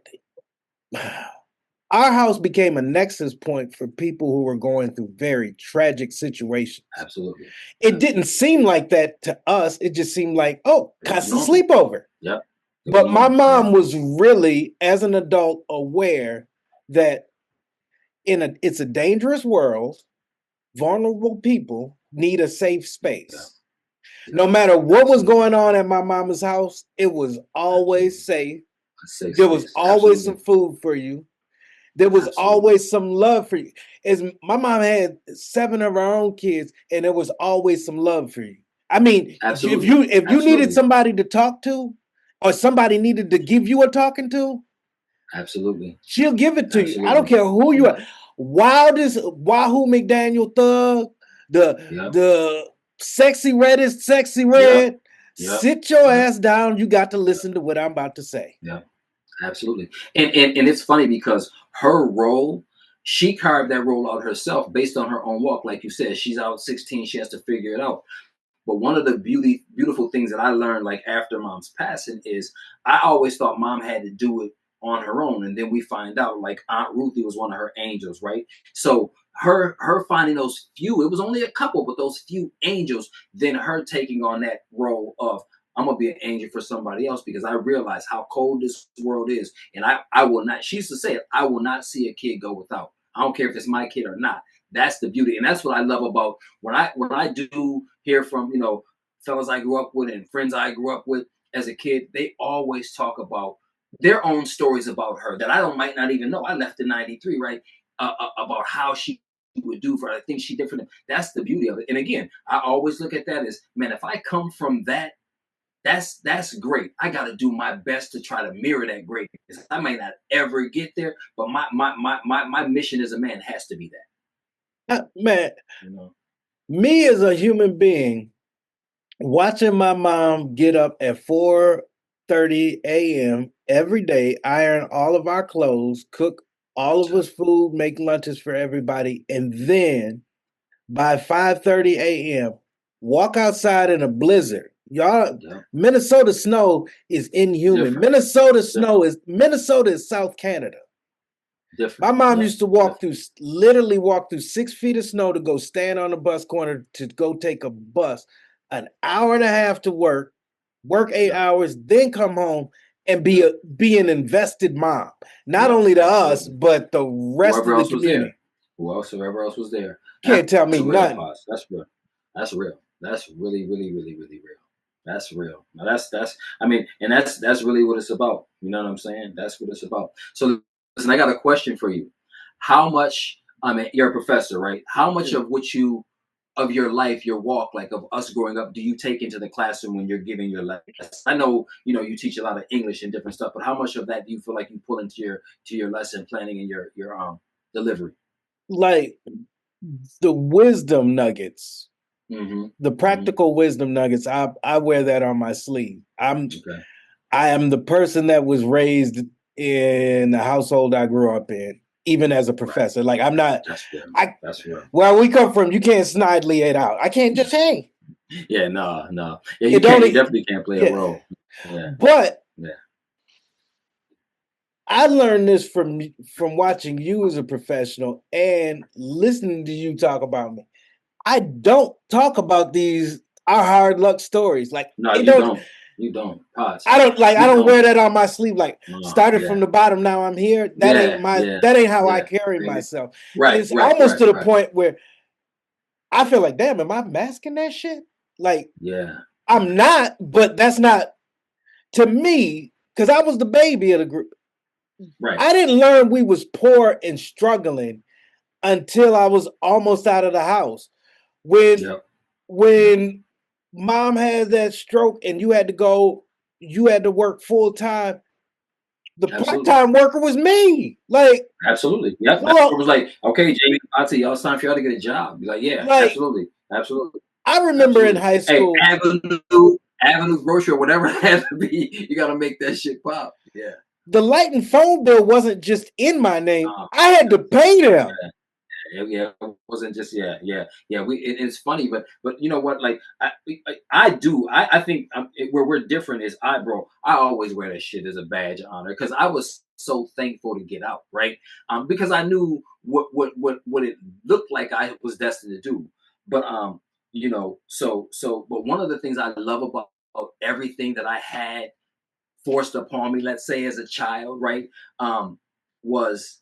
our house became a nexus point for people who were going through very tragic situations. Absolutely. It didn't seem like that to us. It just seemed like, oh, constant sleepover. Yep. But my mom was really, as an adult, aware that it's a dangerous world. Vulnerable people need a safe space. Yeah. No matter what was going on at my mama's house, it was always safe. There was always some food for you. There was always some love for you. As my mom had 7 of her own kids, and there was always some love for you. I mean, if you needed somebody to talk to, or somebody needed to give you a talking to, absolutely, she'll give it to you. I don't care who you are. Wahoo McDaniel Thug, the sexy red. Sit your ass down. You got to listen to what I'm about to say. Yeah. Absolutely. And it's funny because her role, she carved that role out herself based on her own walk. Like you said, she's out 16, she has to figure it out. But one of the beautiful things that I learned, like after mom's passing, is I always thought mom had to do it on her own. And then we find out like Aunt Ruthie was one of her angels, right? So her finding those few, it was only a couple, but those few angels, then her taking on that role of, I'm gonna be an angel for somebody else, because I realize how cold this world is, and I will not. She used to say it. I will not see a kid go without. I don't care if it's my kid or not. That's the beauty, and that's what I love about when I do hear from fellas I grew up with and friends I grew up with as a kid. They always talk about their own stories about her that I don't might not even know. I left in '93, right? About how she would do for her. I think she did for them. That's the beauty of it. And again, I always look at that as, man, if I come from that, that's great. I got to do my best to try to mirror that greatness. I may not ever get there, but my mission as a man has to be Man, that. me as a human being, watching my mom get up at 4:30 a.m. every day, iron all of our clothes, cook all of us food, make lunches for everybody, and then by 5:30 a.m., walk outside in a blizzard. Y'all, Minnesota snow is inhuman. Different. Minnesota is South Canada. Different. My mom used to literally walk through 6 feet of snow to go stand on the bus corner to go take a bus, an hour and a half to work 8 hours, then come home and be an invested mom. Not only to us, but the rest of the community. Whoever else was there. Can't tell me nothing. That's real. That's real. That's really, really, really, really real. That's real. Now that's I mean, and that's really what it's about. You know what I'm saying? That's what it's about. So listen, I got a question for you. How much, I mean, you're a professor, right? How much of your life, your walk, like of us growing up, do you take into the classroom when you're giving your lessons? I know, you teach a lot of English and different stuff, but how much of that do you feel like you pull into your lesson planning and your delivery? Like the wisdom nuggets, the practical wisdom nuggets. I wear that on my sleeve. I am the person that was raised in the household I grew up in, even as a professor. Like I'm not. That's real. Where we come from, you can't snidely it out. I can't just hey. Yeah, no. Yeah, you definitely can't play a role. Yeah. But I learned this from watching you as a professional and listening to you talk about me. I don't talk about our hard luck stories. Like no, you don't. You don't. Potz. I don't wear that on my sleeve. Like started from the bottom, now I'm here. That ain't how I carry myself. Right. And it's almost to the point where I feel like, damn, am I masking that shit? Like, I'm not, but that's not to me, because I was the baby of the group. Right. I didn't learn we was poor and struggling until I was almost out of the house. When mom had that stroke and you had to work full time, the part-time worker was me. Like, absolutely. Yep. Well, it was like, okay, Jamie, I'll tell y'all, it's time for y'all to get a job. Be like, yeah, absolutely. I remember in high school, hey, Avenue Grocery or whatever it has to be, you gotta make that shit pop. Yeah. The light and phone bill wasn't just in my name. I had to pay them. Yeah, it wasn't just it's funny, but you know what? Like I think where we're different is I always wear that shit as a badge of honor because I was so thankful to get out, right? Because I knew what it looked like I was destined to do, but but one of the things I love about everything that I had forced upon me, let's say as a child, right, was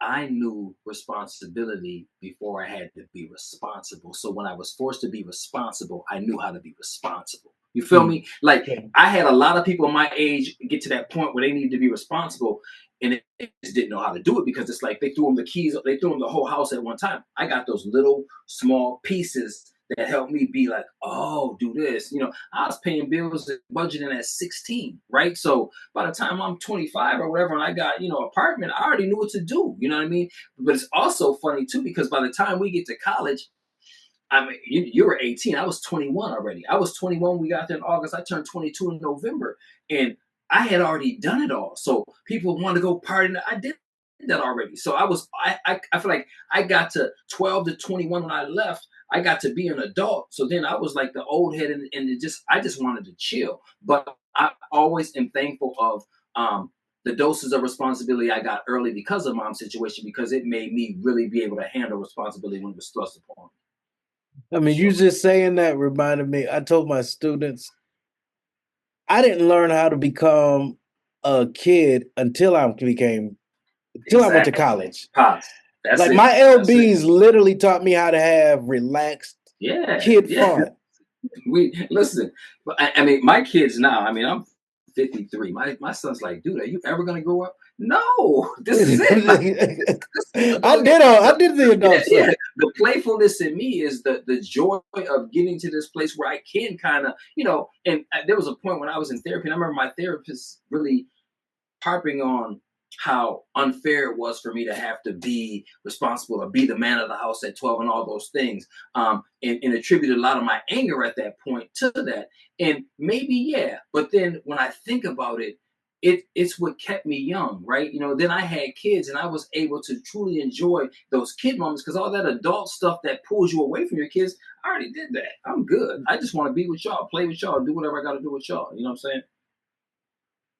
I knew responsibility before I had to be responsible. So when I was forced to be responsible, I knew how to be responsible. You feel me? Like I had a lot of people my age get to that point where they needed to be responsible and they just didn't know how to do it because it's like they threw them the keys, they threw them the whole house at one time. I got those little small pieces that helped me be like, oh, do this. I was paying bills and budgeting at 16, right? So by the time I'm 25 or whatever, and I got, apartment, I already knew what to do. You know what I mean? But it's also funny too, because by the time we get to college, I mean, you were 18. I was 21 already. I was 21 when we got there in August. I turned 22 in November. And I had already done it all. So people want to go party. I did that already. So I feel like I got to 12 to 21 when I left. I got to be an adult. So then I was like the old head and I just wanted to chill. But I always am thankful of the doses of responsibility I got early because of mom's situation, because it made me really be able to handle responsibility when it was thrust upon me. I mean, you just saying that reminded me. I told my students, I didn't learn how to become a kid until I went to college. That's Like it. my That's it. LBs literally taught me how to have relaxed Yeah, kid yeah. fun. We listen. But I mean, my kids now. I mean, I'm 53. My son's like, dude, are you ever gonna grow up? No, this is it. Like, this is what I'm doing it. I did the Yeah, adult yeah. stuff. The playfulness in me is the joy of getting to this place where I can kind of, And there was a point when I was in therapy, and I remember my therapist really harping on how unfair it was for me to have to be responsible or be the man of the house at 12 and all those things, and attributed a lot of my anger at that point to that. And maybe, yeah, but then when I think about it, it's what kept me young, right? Then I had kids and I was able to truly enjoy those kid moments, because all that adult stuff that pulls you away from your kids, I already did that. I'm good. I just want to be with y'all, play with y'all, do whatever I got to do with y'all. You know what I'm saying?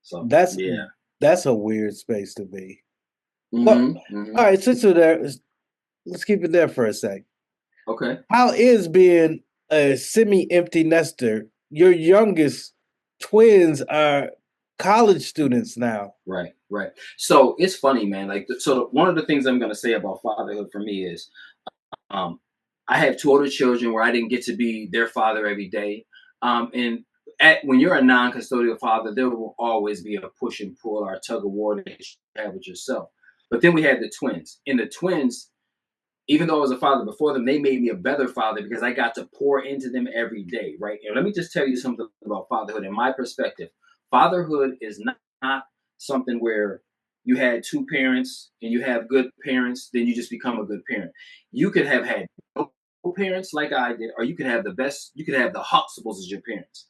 So, That's yeah. that's a weird space to be. Well, Mm-hmm. Mm-hmm. all right, since we're there, let's keep it there for a sec. Okay. How is being a semi-empty nester? Your youngest twins are college students now. Right. Right. So it's funny, man. Like, one of the things I'm going to say about fatherhood for me is, um, I have two older children where I didn't get to be their father every day. And when you're a non-custodial father, there will always be a push and pull or a tug of war that you have with yourself. But then we had the twins, and the twins, even though I was a father before them, they made me a better father because I got to pour into them every day, right? And let me just tell you something about fatherhood. In my perspective, fatherhood is not something where you had two parents and you have good parents, then you just become a good parent. You could have had no parents like I did, or you could have the best, you could have the Huxtables as your parents.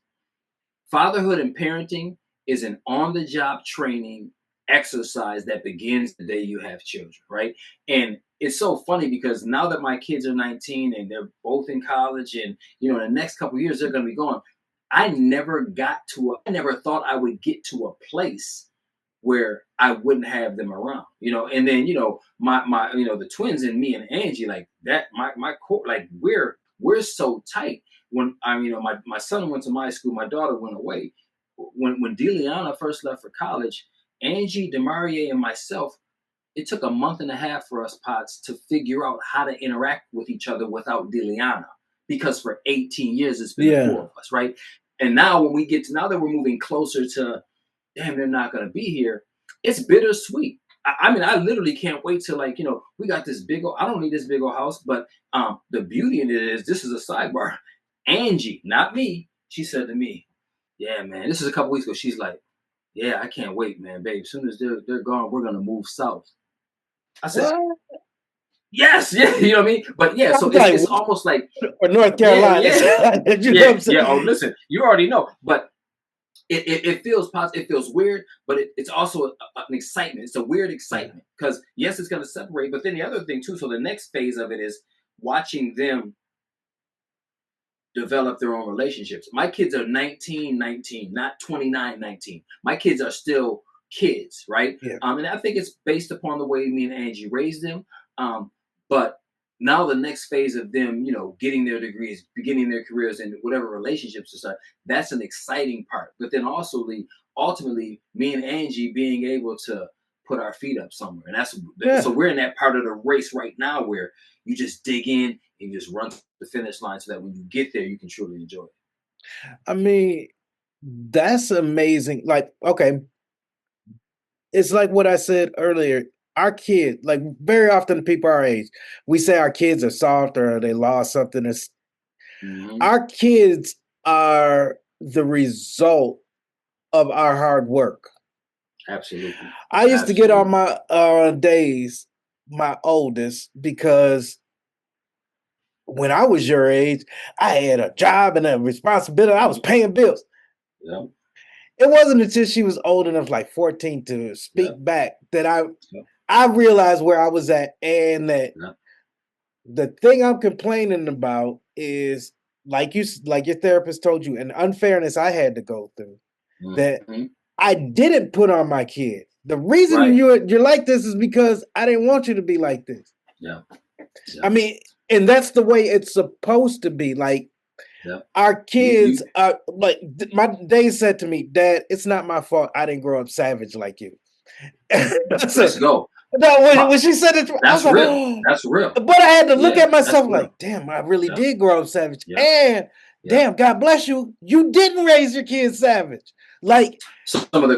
Fatherhood and parenting is an on the job training exercise that begins the day you have children, right? And it's so funny because now that my kids are 19 and they're both in college, and in the next couple of years they're going to be gone, I never thought I would get to a place where I wouldn't have them around, and then, my the twins and me and Angie, like that, my core, like we're so tight. When my son went to my school, my daughter went away. When Deliana first left for college, Angie, Demarie, and myself, it took a month and a half for us Potts to figure out how to interact with each other without Deliana, because for 18 years it's been the Yeah. four of us, right? And now now that we're moving closer to, damn, they're not going to be here, it's bittersweet. I mean, I literally can't wait till, like, we got this big old, I don't need this big old house, but the beauty in it is, this is a sidebar. Angie, not me, she said to me, yeah, man, this is a couple weeks ago. She's like, yeah, I can't wait, man, babe. As soon as they're gone, we're going to move south. I said, What? yes, yeah, you know what I mean? But yeah, I so was it's like, it's almost like, or North yeah, Carolina. yeah, You know what yeah, I'm yeah. Oh, saying? listen, you already know, but it feels positive. It feels weird, but it's also an excitement. It's a weird Yeah. excitement because, yes, it's going to separate. But then the other thing too. So the next phase of it is watching them develop their own relationships. My kids are 19, 19, not 29, 19. My kids are still kids, right? Yeah. And I think it's based upon the way me and Angie raised them. But now the next phase of them, getting their degrees, beginning their careers, and whatever relationships to start, that's an exciting part. But then also ultimately, me and Angie being able to put our feet up somewhere. And so Yeah. we're in that part of the race right now where you just dig in and just run to the finish line so that when you get there, you can truly enjoy it. I mean, that's amazing. Like, okay, it's like what I said earlier. Our kid, like very often people our age, we say our kids are soft or they lost something. Mm-hmm. Our kids are the result of our hard work. Absolutely. I used to get on Absolutely. my days, my oldest, because when I was your age, I had a job and a responsibility. I was Mm-hmm. paying bills. Yep. It wasn't until she was old enough, like 14, to speak Yep. back, that Yep. I realized where I was at, and that Yep. the thing I'm complaining about is, like your therapist told you, an unfairness I had to go through that Mm-hmm. I didn't put on my kid. The reason Right. you're like this is because I didn't want you to be like this. Yeah. I Yeah. mean, and that's the way it's supposed to be. Like Yeah. our You kids are like they said to me, Dad, it's not my fault I didn't grow up savage like you. I let's said, go. No, when she said it, I was That's like, real. oh. That's real. But I had to look Yeah, at that's myself real. like, damn, I really Yep. did grow up savage. Yep. And Yep. damn, God bless you, you didn't raise your kids savage. Like some of the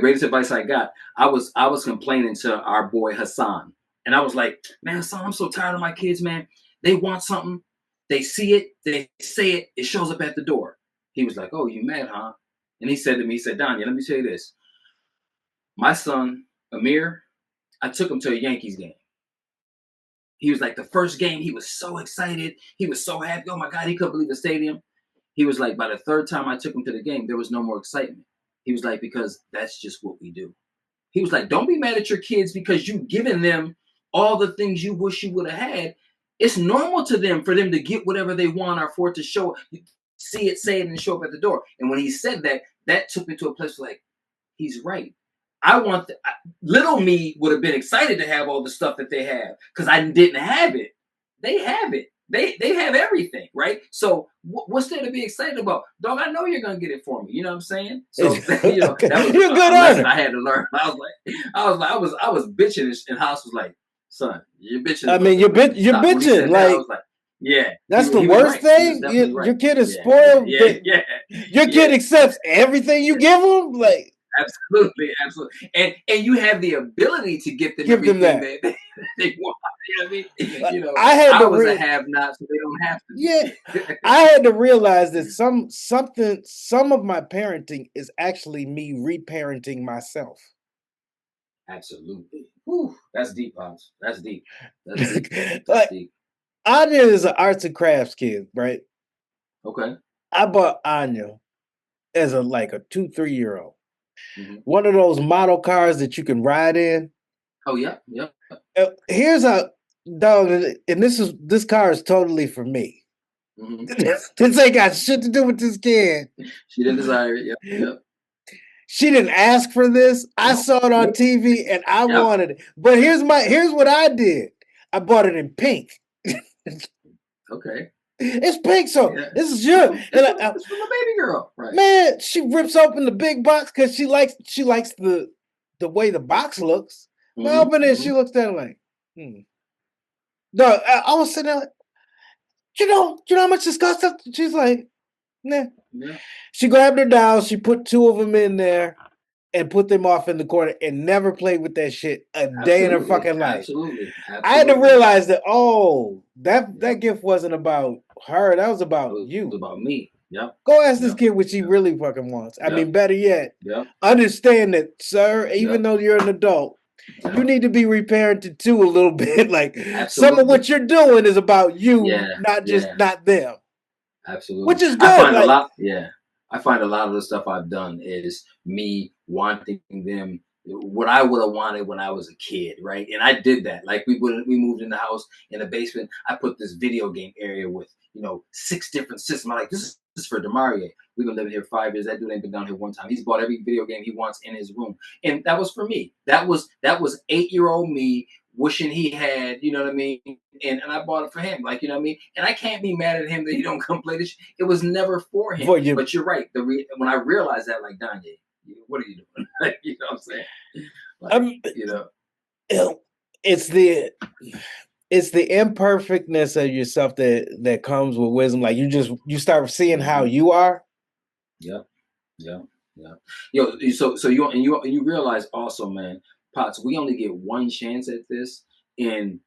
greatest advice I got. I was complaining to our boy Hassan, and I was like, man, Hassan, I'm so tired of my kids, man. They want something, they see it, they say it, it shows up at the door. He was like, oh, you mad, huh? And he said to me, he said, Donyea, let me tell you this. My son, Amir, I took him to a Yankees game. He was like, the first game, he was so excited. He was so happy. Oh my God, he couldn't believe the stadium. He was like, by the third time I took him to the game, there was no more excitement. He was like, because that's just what we do. He was like, don't be mad at your kids because you've given them all the things you wish you would have had. It's normal to them for them to get whatever they want or for it to show, see it, say it, and show up at the door. And when he said that, that took me to a place like, he's right. I want little me would have been excited to have all the stuff that they have because I didn't have it. They have it. They have everything, right? So what's there to be excited about? Dog, I know you're gonna get it for me. You know what I'm saying? So that was you're a good a lesson earner. I had to learn. I was bitching, and House was like, son, you're bitching I a little mean, bit, man. you're Stop. When he bitching. said that, I was Like like, yeah, that's the he was worst right. He was thing. definitely right. Your kid is Yeah, yeah, spoiled, yeah, but yeah, your yeah. kid accepts everything you give him. Like Absolutely, absolutely, and you have the ability to get them give them everything that. that they want. You know what I mean? You know, I had I to was a have-not, so they don't have to yeah, be. I had to realize that some of my parenting is actually me reparenting myself. Absolutely. Whew, that's deep, Pops. That's deep. That's deep. That's Like deep. Anya is an arts and crafts kid, right? Okay. I bought Anya as a like a 2, 3 year old. Hmm. One of those model cars that you can ride in. Oh yeah, yeah. Here's a dog, and this car is totally for me. Hmm. This ain't got shit to do with this kid. She didn't desire it. Yep, yep. She didn't ask for this. I Nope, saw it on nope. TV and I Yep, wanted it. But yep. here's what I did. I bought it in pink. Okay. It's pink, so Yeah. this is your and It's from the baby girl, right? man. She rips open the big box because she likes the way the box looks. Man, I Hmm. open it, she Hmm. looks at it like, no. I was sitting there like, you know how much this cost? She's like, nah. Yeah. She grabbed her dolls, she put two of them in there and put them off in the corner and never played with that shit a day in her Absolutely. fucking life. Absolutely. I had to Absolutely. realize that that Yep. gift wasn't about her, that was It about was you. about me. Yep. Go ask this Yep. kid what she Yep. really fucking wants. I Yep. mean, better yet, Yep. understand that, sir, even Yep. though you're an adult, you Yep. need to be reparented too a little bit. Like some of what Absolutely. you're doing is about you, Yeah. Yeah. not them. Which Absolutely. is I good. find a Like lot. Yeah. I find a lot of the stuff I've done is me wanting them what I would have wanted when I was a kid, right? And I did that. Like we moved in the house in the basement. I put this video game area with 6 different systems. I'm like, this is for Demarie. We've been living here 5 years. That dude ain't been down here one time. He's bought every video game he wants in his room, and that was for me. That was 8-year-old me wishing he had, you know what I mean? And I bought it for him, like, you know what I mean? And I can't be mad at him that he don't come play this. It was never for him. for you. But you're right. When I realized that, like, Donyea, what are you doing? Like, you know what I'm saying? Like, Um, it's the it's the imperfectness of yourself that comes with wisdom. Like you start seeing how mm-hmm. you are. Yep. Yep. Yep. So you realize also, man, Potts, we only get one chance at this. And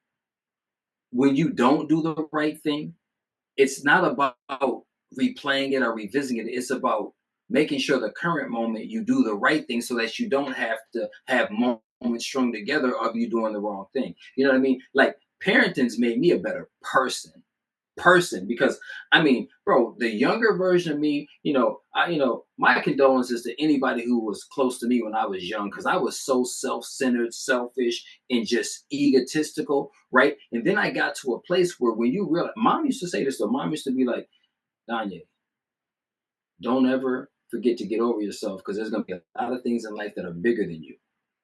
when you don't do the right thing, it's not about replaying it or revisiting it. It's about making sure the current moment you do the right thing so that you don't have to have moments strung together of you doing the wrong thing. You know what I mean? Like parenting's made me a better person because I mean, bro, the younger version of me, my condolences to anybody who was close to me when I was young because I was so self-centered, selfish, and just egotistical, right? And then I got to a place where when you realize, mom used to say this, though, mom used to be like, Donyea, don't ever forget to get over yourself because there's gonna be a lot of things in life that are bigger than you.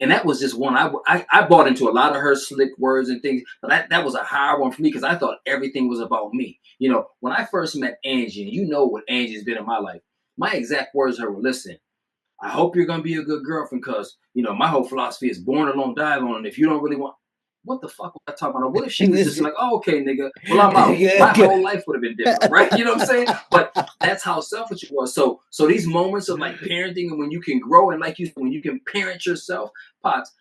And that was just one. I bought into a lot of her slick words and things, but that was a hard one for me because I thought everything was about me. When I first met Angie, and you know what Angie's been in my life, my exact words to her were, listen, I hope you're gonna be a good girlfriend because my whole philosophy is born alone, die alone. And if you don't really want, what the fuck was I talking about? What if she was just like, oh, okay, nigga, well, I'm out. My whole life would have been different, right? You know what I'm saying? But that's how selfish it was. So these moments of like parenting and when you can grow and like you, when you can parent yourself, Potts,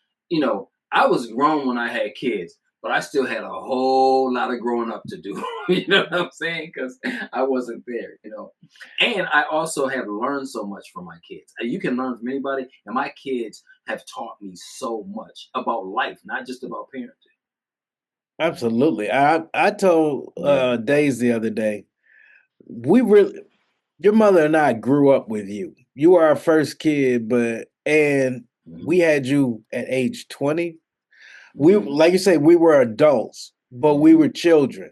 I was grown when I had kids, but I still had a whole lot of growing up to do. You know what I'm saying? Because I wasn't there, And I also have learned so much from my kids. You can learn from anybody, and my kids have taught me so much about life, not just about parenting. Absolutely. I told Days the other day, your mother and I grew up with you. You were our first kid, and we had you at age 20. We, like you say, we were adults, but we were children.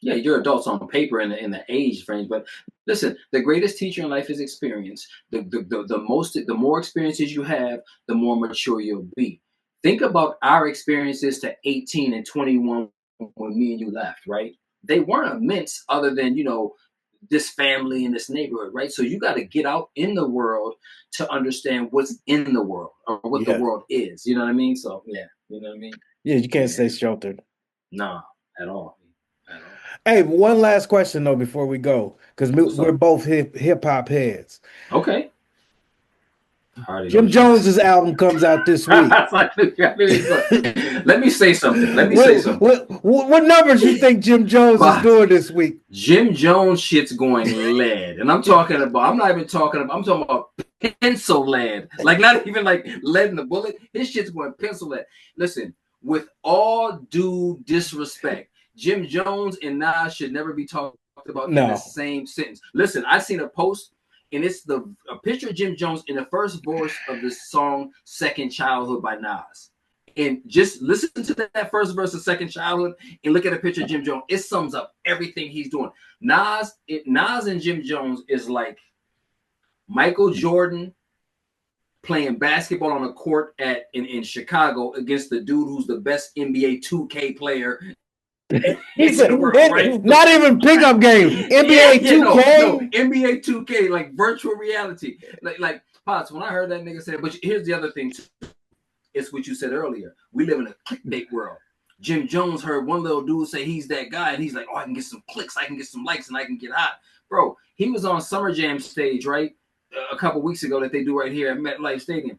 Yeah, you're adults on paper in the age range, but listen, the greatest teacher in life is experience. The more experiences you have, the more mature you'll be. Think about our experiences to 18 and 21 when me and you left, right? They weren't immense other than, this family in this neighborhood, right? So you got to get out in the world to understand what's in the world or what the world is. You know what I mean? So yeah, you know what I mean? Yeah, you can't stay sheltered. Nah, at all. Hey, one last question though before we go, because we're both hip hop heads. Okay. Jim Jones's album comes out this week. Let me say something. What numbers you think Jim Jones is doing this week? Jim Jones shit's going lead, and I'm talking about pencil lead. Like not even like lead in the bullet. His shit's going pencil lead. Listen, with all due disrespect, Jim Jones and Nas should never be talked about in the same sentence. Listen, I seen a post. And it's a picture of Jim Jones in the first verse of the song Second Childhood by Nas. And just listen to that first verse of Second Childhood and look at a picture of Jim Jones. It sums up everything he's doing. Nas and Jim Jones is like Michael Jordan playing basketball on a court in Chicago against the dude who's the best NBA 2K player. He said, right? Not even pickup game. NBA 2K? No, NBA 2K, like virtual reality. Like Potts, when I heard that nigga say, but here's the other thing too. It's what you said earlier. We live in a clickbait world. Jim Jones heard one little dude say he's that guy, and he's like, oh, I can get some clicks, I can get some likes, and I can get hot. Bro, he was on Summer Jam stage, right? A couple weeks ago that they do right here at MetLife Stadium.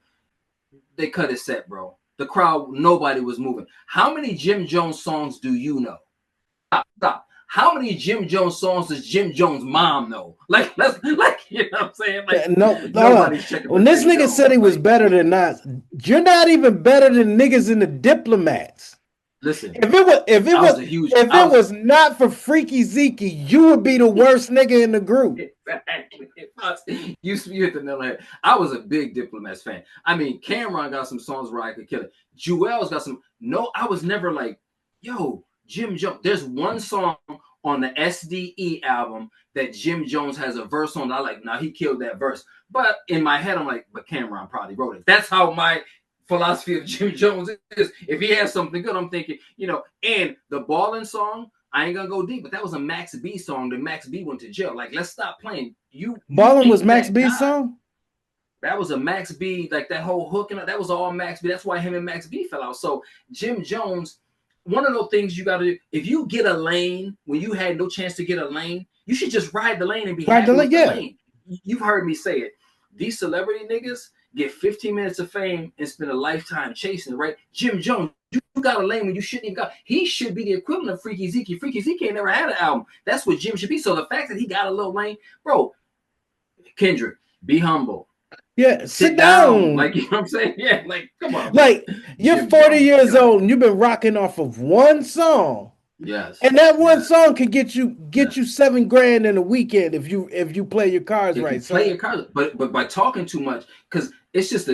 They cut his set, bro. The crowd, nobody was moving. How many Jim Jones songs do you know? Stop. How many Jim Jones songs does Jim Jones' mom know? Like you know what I'm saying? Like nobody's checking. When this nigga said he was better than Nas, you're not even better than niggas in the Diplomats. Listen, if it was not for Freaky Zeke, you would be the worst nigga in the group. Exactly. You hit the nail on the head. I was a big Diplomats fan. I mean, Cameron got some songs where I could kill it. Jewel's got some. No, I was never like, yo, Jim Jones. There's one song on the SDE album that Jim Jones has a verse on. I like, now he killed that verse. But in my head, I'm like, but Cameron probably wrote it. That's how my philosophy of Jim Jones is. If he has something good, I'm thinking, and the Ballin' song, I ain't gonna go deep, but that was a Max B song that Max B went to jail. Like, let's stop playing. Ballin' was Max B's song? That was a Max B, like that whole hook, and that was all Max B. That's why him and Max B fell out. So Jim Jones, one of those things you gotta do, if you get a lane when you had no chance to get a lane, you should just ride the lane and be happy with the lane. You've heard me say it. These celebrity niggas get 15 minutes of fame and spend a lifetime chasing it, right? Jim Jones, you got a lane when you shouldn't even got. He should be the equivalent of Freaky Zeke. Freaky Zeke ain't never had an album. That's what Jim should be. So the fact that he got a little lane, bro, Kendrick, be humble. Yeah, sit down. Like, you know what I'm saying? Yeah, like, come on. Like, you're Jim 40 Jones, years old and you've been rocking off of one song. Yes. And that one song could get you $7,000 in a weekend if you play your cards right. Play your cards, but by talking too much, because it's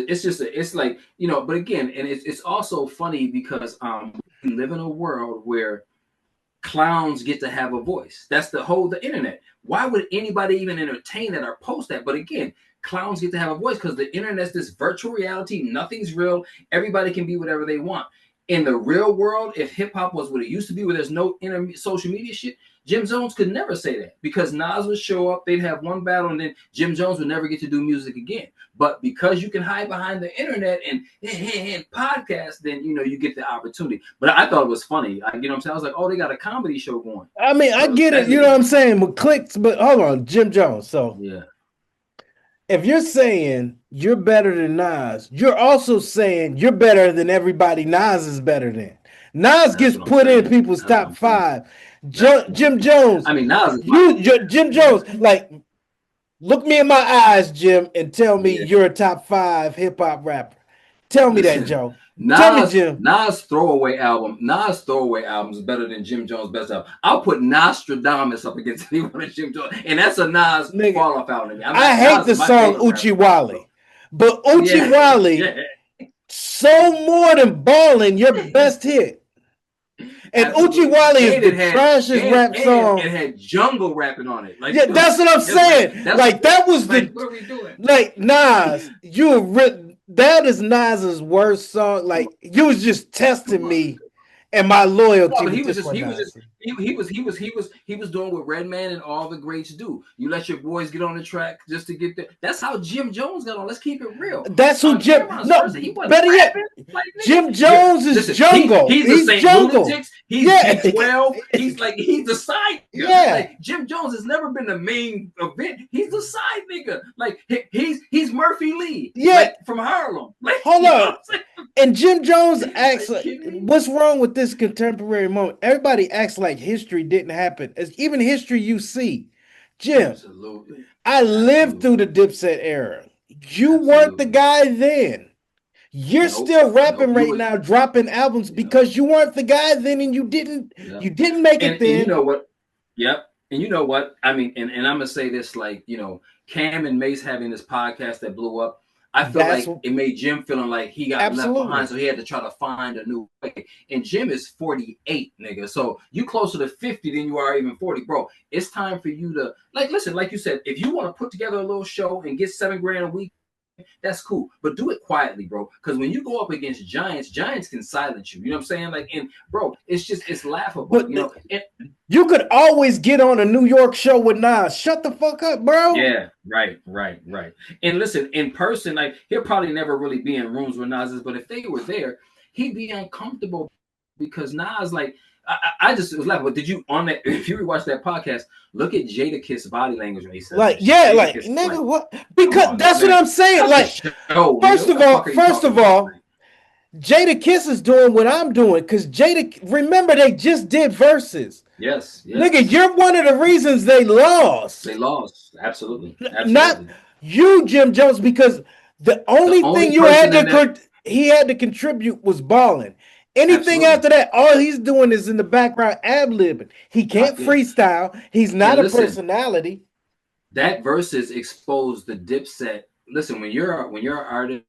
like, but again, and it's also funny because we live in a world where clowns get to have a voice. That's the internet. Why would anybody even entertain that or post that? But again, clowns get to have a voice because the internet's this virtual reality. Nothing's real. Everybody can be whatever they want. In the real world, if hip hop was what it used to be, where there's no social media shit, Jim Jones could never say that because Nas would show up, they'd have one battle, and then Jim Jones would never get to do music again. But because you can hide behind the internet and podcasts, then you get the opportunity. But I thought it was funny. You know what I'm saying? I was like, oh, they got a comedy show going. I mean, I get it. You know what I'm saying? With clicks, but hold on, Jim Jones. So yeah, if you're saying you're better than Nas, you're also saying you're better than everybody Nas is better than. Nas gets put in people's top 5. Jim Jones. I mean, Nas. Jim Jones. Like, look me in my eyes, Jim, and tell me you're a top 5 hip hop rapper. Tell me that, Joe. Tell me, Jim. Nas throwaway album is better than Jim Jones' best album. I'll put Nostradamus up against anyone of Jim Jones, and that's a Nas fall off album. I hate the song Uchi Wally, but Uchi Wally, so more than Ballin', your best hit. And Uchi Wally is the trashiest rap song. It had jungle rapping on it. Like, yeah, that's what I'm saying. Like that was the. What are we doing? Like Nas, that is Nas's worst song. Like you was just testing me and my loyalty. No, he was doing what Redman and all the greats do. You let your boys get on the track just to get there. That's how Jim Jones got on. Let's keep it real. That's who Jim. No, better yet, Jim Jones is jungle. He's the jungle. Lunatics. He's G12. He's the side. Yeah. Like, Jim Jones has never been the main event. He's the side nigga. Like he's Murphy Lee. Yeah, like, from Harlem. Like, hold on. And Jim Jones acts like, what's wrong with this contemporary moment? Everybody acts like history didn't happen. It's even history you see. Jim, absolutely. I lived through the Dipset era. You weren't the guy then. You're still rapping right now, dropping albums because you weren't the guy then, and you didn't make it then. And you know what? Yep. And you know what? I mean, and I'm gonna say this, like, Cam and Mace having this podcast that blew up. I feel like it made Jim feeling like he got left behind, so he had to try to find a new way. And Jim is 48, nigga. So you closer to 50 than you are even 40, bro. It's time for you to listen. Like you said, if you want to put together a little show and get $7,000 a week, that's cool, but do it quietly, bro. Because when you go up against giants can silence you. You know what I'm saying? Like, and bro, it's laughable. But you could always get on a New York show with Nas. Shut the fuck up, bro. Yeah, right. And listen, in person, like he'll probably never really be in rooms with Nas is, but if they were there, he'd be uncomfortable because Nas, like, I just was laughing. But did you if you rewatch that podcast, look at Jadakiss body language when he said, like, yeah, like, nigga, what? Because that's what I'm saying. Like, first of all, Jadakiss is doing what I'm doing because remember they just did verses. Yes. Nigga, you're one of the reasons they lost. Absolutely. Not you, Jim Jones, because the only thing he had to contribute was balling. Anything after that, all he's doing is in the background ad-libbing. He can't freestyle. He's not a personality. That verses exposed the Dipset. Listen, when you're an artist,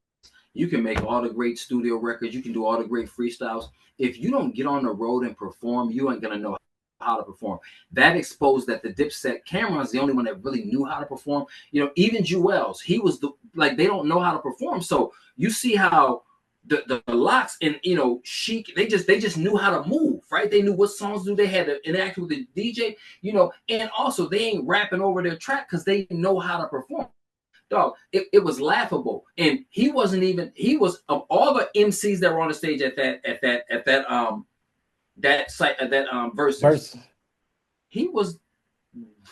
you can make all the great studio records. You can do all the great freestyles. If you don't get on the road and perform, you ain't gonna know how to perform. That exposed that the Dipset Cameron's the only one that really knew how to perform. Even Jewels, he was they don't know how to perform. So you see how the Locks and Chic, they just knew how to move, right? They knew what songs they had to interact with the DJ, and also they ain't rapping over their track because they know how to perform. Dog, it was laughable, and he was of all the MCs that were on the stage at that versus. He was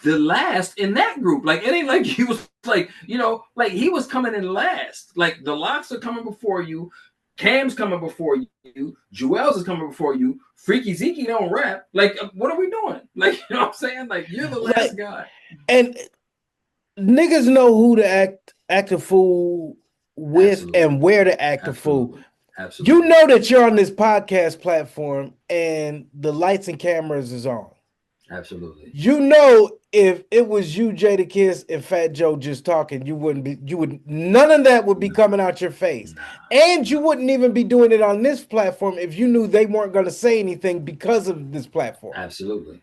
the last in that group. Like, it ain't like he was like he was coming in last. Like, the Locks are coming before you. Cam's coming before you. Jewels is coming before you. Freaky Zeke don't rap. Like, what are we doing? Like, you know what I'm saying? Like, you're the last guy. And niggas know who to act a fool with. Absolutely. And where to act a fool. Absolutely. You know that you're on this podcast platform and the lights and cameras is on. Absolutely. You know, if it was you, Jadakiss, and Fat Joe just talking, none of that would be coming out your face. And you wouldn't even be doing it on this platform if you knew they weren't going to say anything because of this platform. Absolutely.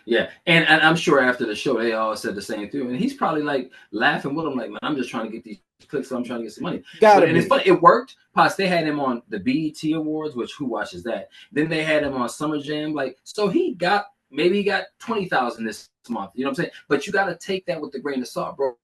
Yeah. And I'm sure after the show, they all said the same thing. And he's probably like laughing with them, like, man, I'm just trying to get these clicks, so I'm trying to get some money. And it's funny, it worked. Pots, they had him on the BET Awards, which who watches that? Then they had him on Summer Jam. Like, so he got maybe he got 20,000 this month. You know what I'm saying? But you got to take that with a grain of salt, bro,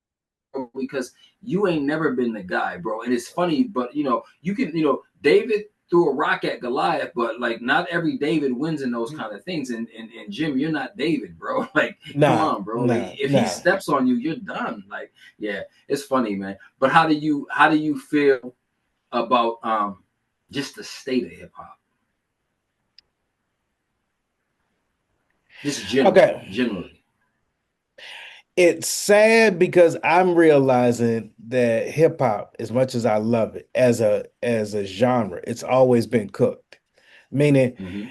because you ain't never been the guy, bro. And it's funny, but you can, David threw a rock at Goliath, but like not every David wins in those kind of things. And Jim, you're not David, bro. Like, come Nah, on, bro. Like, nah, if he nah. steps on you, you're done. Like, yeah, it's funny, man. But how do you feel about just the state of hip hop? Just generally. It's sad because I'm realizing that hip hop, as much as I love it as a genre, it's always been cooked. Meaning Mm-hmm.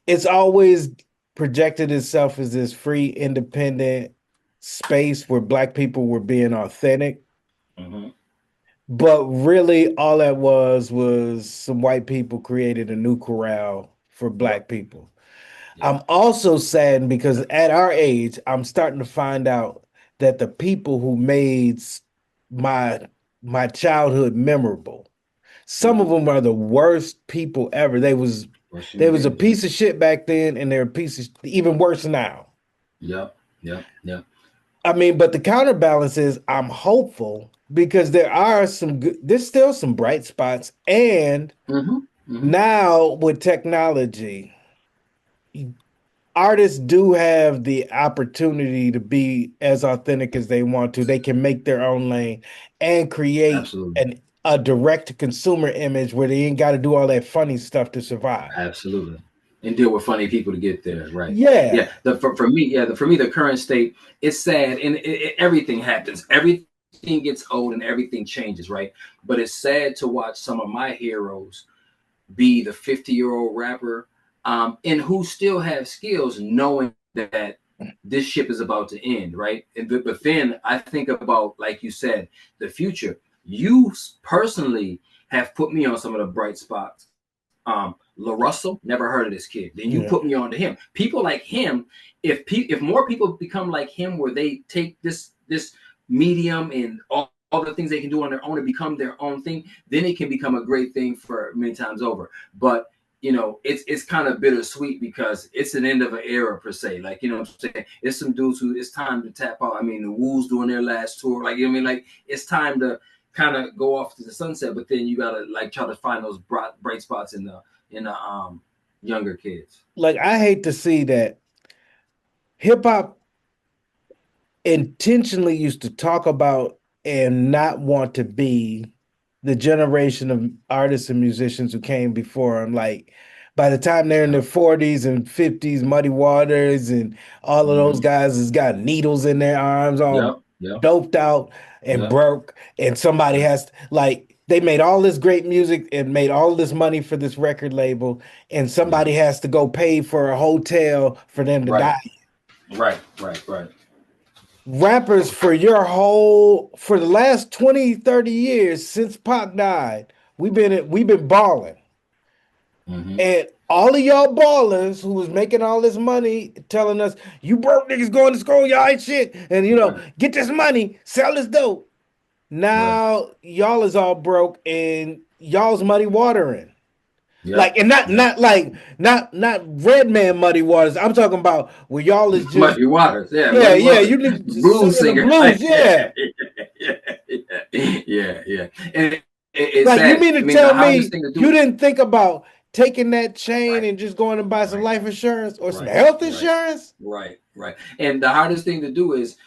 it's always projected itself as this free, independent space where Black people were being authentic. Mm-hmm. But really, all that was some white people created a new corral for Yep. Black people. Yep. I'm also saddened because at our age, I'm starting to find out that the people who made my my childhood memorable, some of Mm-hmm. them are the worst people ever. Worst They human was a beings. piece of shit back then, and they're a piece of even worse now. Yep. Yep. Yep. I mean, but the counterbalance is I'm hopeful because there are some good, there's still some bright spots. And Mm-hmm. Mm-hmm. now with technology, artists do have the opportunity to be as authentic as they want to. They can make their own lane and create Absolutely. a direct to consumer image where they ain't got to do all that funny stuff to survive. Absolutely. And deal with funny people to get there, right? Yeah. Yeah. For me, for me, the current state, it's sad, and everything happens. Everything gets old, and everything changes, right? But it's sad to watch some of my heroes be the 50-year-old rapper, and who still have skills, knowing that this ship is about to end, right? But then I think about, like you said, the future. You personally have put me on some of the bright spots. La Russell, never heard of this kid. Then you Yeah. put me on to him. People like him, if more people become like him, where they take this medium and all the things they can do on their own and become their own thing, then it can become a great thing for many times over. But it's kind of bittersweet because it's an end of an era per se. Like, what I'm saying, it's some dudes who it's time to tap out. I mean, the Woos doing their last tour. Like, like it's time to kind of go off to the sunset. But then you gotta like try to find those bright spots in the younger kids. Like I hate to see that hip hop intentionally used to talk about and not want to be the generation of artists and musicians who came before them. Like by the time they're in their Yep. 40s and 50s, Muddy Waters and all of those Mm-hmm. guys has got needles in their arms, all Yep. Yep. doped out and Yep. broke. And somebody Right. has to, like they made all this great music and made all this money for this record label, and somebody Yep. has to go pay for a hotel for them to Right. die. Right. Right. Right. Rappers for the last 20, 30 years since Pac died, we've been balling. Mm-hmm. And all of y'all ballers who was making all this money telling us you broke niggas going to school, y'all ain't shit. And Right. get this money, sell this dope. Right. Now y'all is all broke and y'all's muddy watering. Yep. Like and Yep. not red man muddy waters. I'm talking about where y'all is just Muddy Waters. Yeah. yeah, Muddy yeah. Waters. You need to just Blues sing the singer. blues, Yeah. yeah. Yeah. Yeah. Yeah. Yeah. And it's Like you sad. mean I to mean, the tell hardest me thing to you do. didn't think about taking that chain Right. and just going to buy some Right. life insurance or some Right. health Right. insurance? Right. Right. And the hardest thing to do is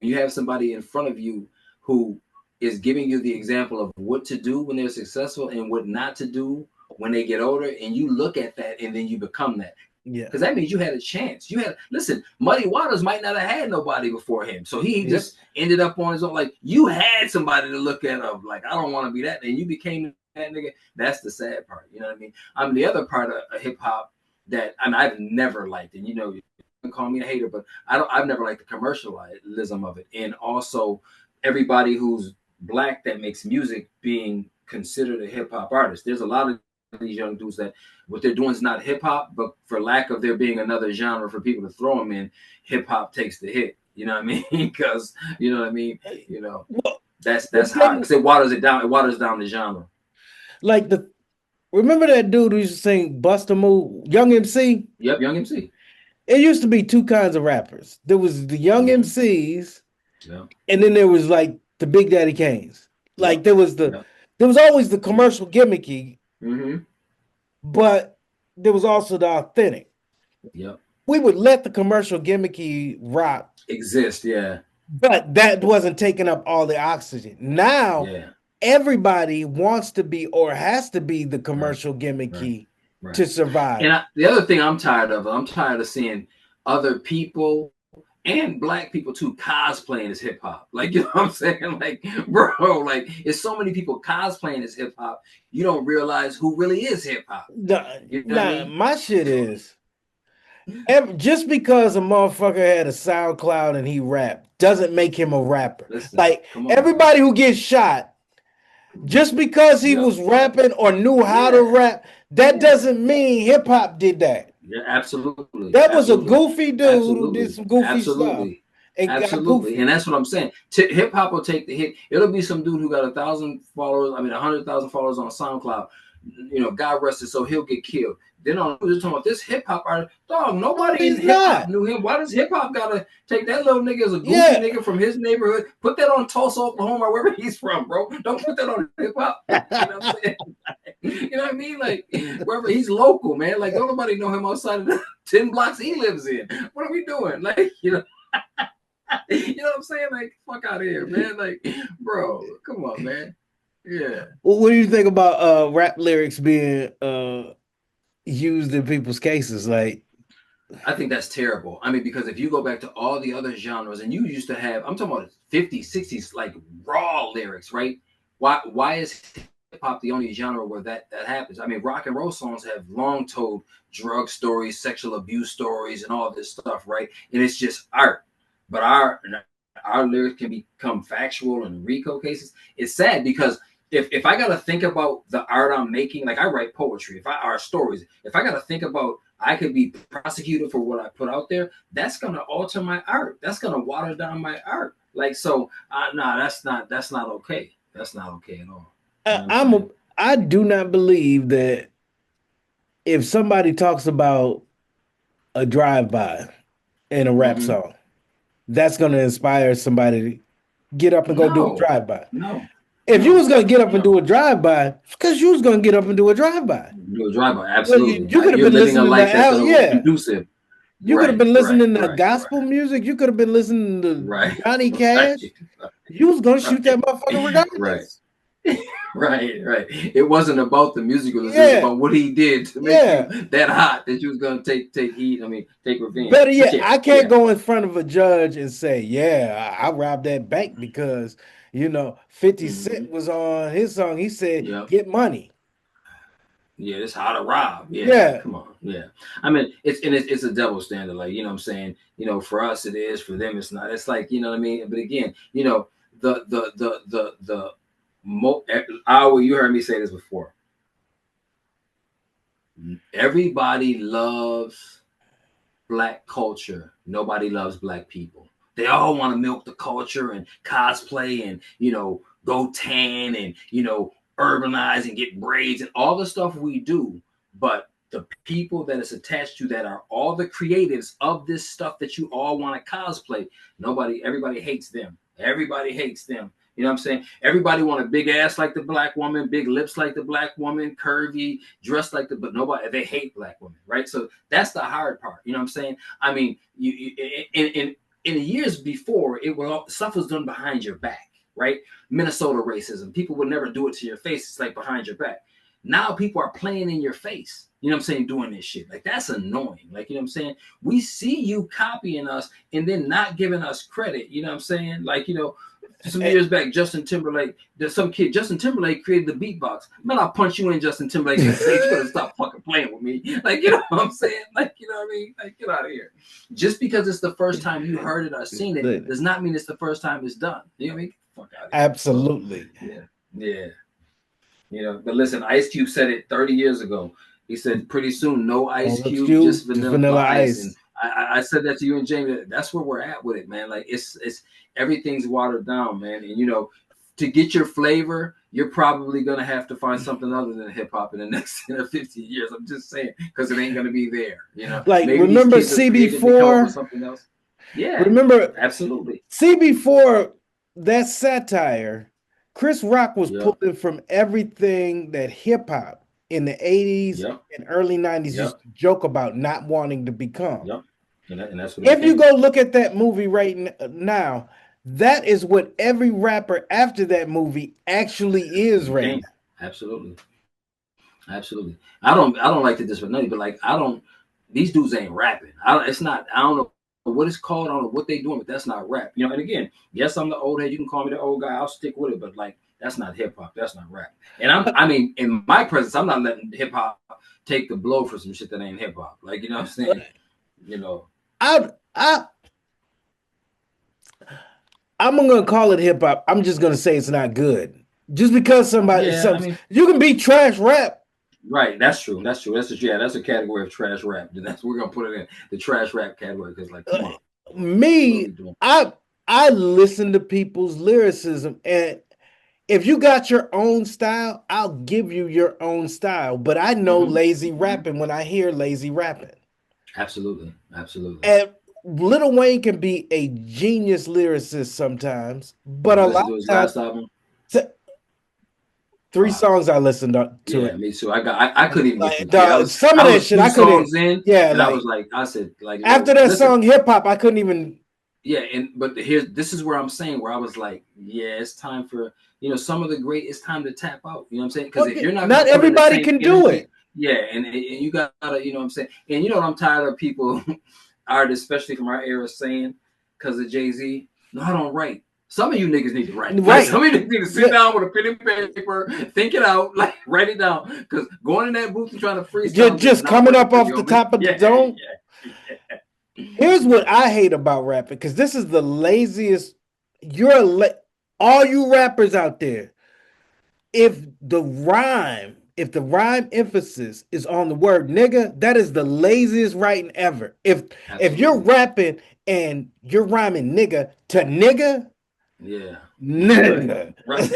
you have somebody in front of you who is giving you the example of what to do when they're successful and what not to do when they get older, and you look at that and then you become that, Yeah. because that means you had a chance. Listen, Muddy Waters might not have had nobody before him, so he Yep. just ended up on his own. Like, you had somebody to look at of like, I don't want to be that, and you became that nigga. That's the sad part. You know what I mean? The other part of hip hop that I've never liked, and you can call me a hater, but I've never liked the commercialism of it, and also everybody who's black that makes music being considered a hip hop artist. There's a lot of these young dudes that what they're doing is not hip hop, but for lack of there being another genre for people to throw them in, hip hop takes the hit. You know what I mean? Because you know what I mean. You know Well, the that's hard thing, because it waters it down. It waters down the genre. like remember that dude who used to sing Bust a Move, Young MC? Yep, Young MC. it used to be two kinds of rappers. There was the young Mm-hmm. MCs, Yep. and then there was like the Big Daddy Kanes. Like Yep. Yep. there was always the commercial gimmicky, Mm-hmm. but there was also the authentic. Yep. We would let the commercial gimmicky rock, Exist. Yeah. but that wasn't taking up all the oxygen. Now Yeah. everybody wants to be or has to be the Right. commercial Right. gimmicky to Right. survive. And the other thing I'm tired of seeing other people and black people too cosplaying as hip hop. Like, you know what I'm saying? Like, bro, like, it's so many people cosplaying as hip hop, you don't realize who really is hip hop. Nah, You know what I nah, mean? my shit is just because a motherfucker had a SoundCloud and he rapped doesn't make him a rapper. Listen, Like come on, man. everybody who gets shot, just because he Yep, was yep. rapping or knew how to Yeah, rap, that yeah. doesn't mean hip hop did that. Yeah, absolutely. That was a Absolutely. goofy dude who did Absolutely. some goofy stuff. Absolutely. It got Absolutely. And goofy. that's what I'm saying. Hip hop will take the hit. It'll be some dude who got 1,000 followers, I mean 100,000 followers on SoundCloud. You know, God rest it, so he'll get killed. Then on just talking about this hip hop artist, dog, No, nobody in he's hip hop not. knew him. Why does hip hop gotta take that little nigga as a goofy Yeah. nigga from his neighborhood? Put that on Tulsa, Oklahoma, or wherever he's from, bro. Don't put that on hip hop. You know what I'm saying? You know what I mean? Like wherever he's local, man. Like don't nobody know him outside of the 10 blocks he lives in. What are we doing? Like, you know, you know what I'm saying? Like, fuck out of here, man. Like, bro, come on, man. Yeah. Well, what do you think about rap lyrics being used in people's cases? Like, I think that's terrible. I mean, because if you go back to all the other genres and you used to have, I'm talking about 50s, 60s, like raw lyrics, right? Why is hip hop the only genre where that happens? I mean, rock and roll songs have long told drug stories, sexual abuse stories, and all this stuff, right? And it's just art. But our lyrics can become factual in RICO cases. It's sad because if I gotta think about the art I'm making, like I write poetry, if I are stories, if I gotta think about I could be prosecuted for what I put out there, that's gonna alter my art. That's gonna water down my art. Like so, nah, that's not okay. That's not okay at all. You know what I'm I'm a, saying? I do not believe that if somebody talks about a drive-by in a rap Mm-hmm. song, that's going to inspire somebody to get up and go do a No, drive-by. no, If you no, was going to get up and no. do a drive-by, because you was going to get up and do a drive-by. Do a drive-by, Well, absolutely. you could have You're been living a listening life that's to, gonna yeah, conducive. you could have Right, been right, listening to right, gospel music. You could have been listening to right, Johnny right, Cash. You was going to shoot that right, motherfucker right. regardless. Right. It wasn't about the musical. It was Yeah, about what he did to make you yeah. that hot that you was gonna take heat. I mean, take revenge. Better But yet, yeah, I can't yeah. go in front of a judge and say, "Yeah, I robbed that bank because 50 Mm-hmm. Cent was on his song. He said, Yep. get money." Yeah, it's how to rob. Yeah, like Yeah, come on. Yeah. I mean, it's a double standard. Like you know, what I'm saying. You know, for us it is. For them, it's not. It's like you know what I mean. But again, you know, you heard me say this before. Everybody loves black culture. Nobody loves black people. They all want to milk the culture and cosplay and, go tan and, urbanize and get braids and all the stuff we do. But the people that it's attached to that are all the creatives of this stuff that you all want to cosplay, everybody hates them. Everybody hates them. You know what I'm saying? Everybody want a big ass like the black woman, big lips like the black woman, curvy, dressed like but nobody, they hate black women, right? So that's the hard part. You know what I'm saying? I mean, in the years before, stuff was done behind your back, right? Minnesota racism, people would never do it to your face. It's like behind your back. Now people are playing in your face. You know what I'm saying? Doing this shit. Like that's annoying. Like, you know what I'm saying? We see you copying us and then not giving us credit. You know what I'm saying? Like, some Eh, years back, Justin Timberlake, there's some kid, Justin Timberlake created the beatbox. Man, I'll punch you in, Justin Timberlake. You better stop fucking playing with me. Like, you know what I'm saying? Like, you know what I mean? Like, get out of here. Just because it's the first time you heard it or seen it does not mean it's the first time it's done. You know what I mean? Fuck out of here. So, absolutely. yeah. Yeah. But listen, Ice Cube said it 30 years ago. He said, pretty soon, no Ice Cube, just Just vanilla vanilla ice. And ice. I said that to you and Jamie. That's where we're at with it, man. Like it's everything's watered down, man. And to get your flavor, you're probably gonna have to find something other than hip hop in the next 10 or 15 years. I'm just saying, because it ain't gonna be there. You know, Like, maybe these remember kids are creative to come up with CB4? something else. Yeah, Remember absolutely. CB4, that satire, Chris Rock was Yep. pulling from everything that hip hop in the 80s Yep. and early 90s used Yep. to joke about not wanting to become. Yep. And that's what it If you became. go look at that movie right now, that is what every rapper after that movie actually is It right became. now. Absolutely. Absolutely. I don't like to diss with nothing, but like I don't. These dudes ain't rapping. It's not. I don't know what it's called. I don't know what they doing, but that's not rap. You know. And again, yes, I'm the old head. You can call me the old guy. I'll stick with it. But like, that's not hip hop. That's not rap. And I mean, in my presence, I'm not letting hip hop take the blow for some shit that ain't hip hop. Like, you know what I'm saying? You know. I I I'm gonna call it hip hop. I'm just gonna say it's not good. Just because somebody Yeah. I some mean, you can be trash rap. right. That's true. That's true. That's a category of trash rap. That's we're gonna put it in the trash rap category because like, come on, what are Me, we doing? I listen to people's lyricism, and if you got your own style, I'll give you your own style. But I know Mm-hmm. lazy Mm-hmm. rapping when I hear lazy rapping. Absolutely. Absolutely. And Lil Wayne can be a genius lyricist sometimes, but Did a you lot listen to his of times, last album? t- three Wow. songs I listened to Yeah, it. me too. I couldn't even get through Like, three. some of I that was shit two I couldn't. songs in, Yeah, and I was like like, I said, like, after Lord, that listen, song hip hop, I couldn't even. yeah, and but here's this is where I'm saying where I was like, yeah, it's time for some of the great. It's time to tap out. You know what I'm saying? Because if you're not gonna Not put in the everybody same can do energy, it. yeah, and you gotta, you know what I'm saying? And you know what I'm tired of people, artists, especially from our era, saying because of Jay-Z, no, I don't write. Some of you niggas need to write. Like Right. some of you niggas need to sit down with a pen and paper, think it out, like write it down. Because going in that booth and trying to freestyle just Just not coming working up for you, off the homie. top of the Yeah, dome. Here's yeah, what I hate about rapping, because this is the laziest. All you rappers out there. If the rhyme emphasis is on the word nigga, that is the laziest writing ever. If you're absolutely. rapping and you're rhyming nigga to nigga, Yeah. nigga. Right.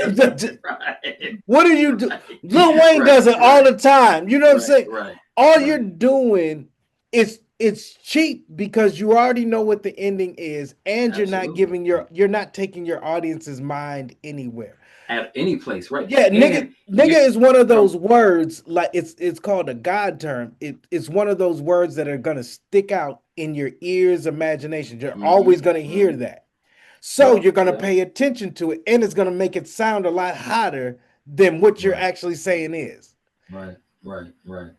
Right. What do you do? Right. Lil Wayne Right. does it all Right. the time. You know what I'm Right. saying? Right. All you're Right. doing is it's cheap because you already know what the ending is, and Absolutely. you're not taking your audience's mind anywhere. At any place, right? Yeah, And nigga you is one of those from words, like it's called a God term. It's one of those words that are gonna stick out in your ears, imagination. You're mm-hmm, always gonna hear mm-hmm. that. So Yep. you're gonna Yep. pay attention to it, and it's gonna make it sound a lot hotter than what you're Right. actually saying is. Right. Right. Right.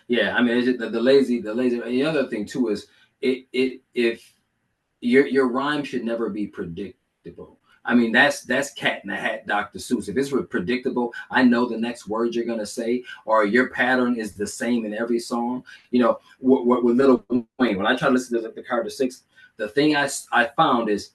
Yeah. I mean, it's just the lazy. And the other thing too is it if your rhyme should never be predictable. I mean, that's cat in the hat, Dr. Seuss. If it's predictable, I know the next word you're gonna say, or your pattern is the same in every song. You know, what with Little Wayne, when I try to listen to the Carter Six, the thing I found is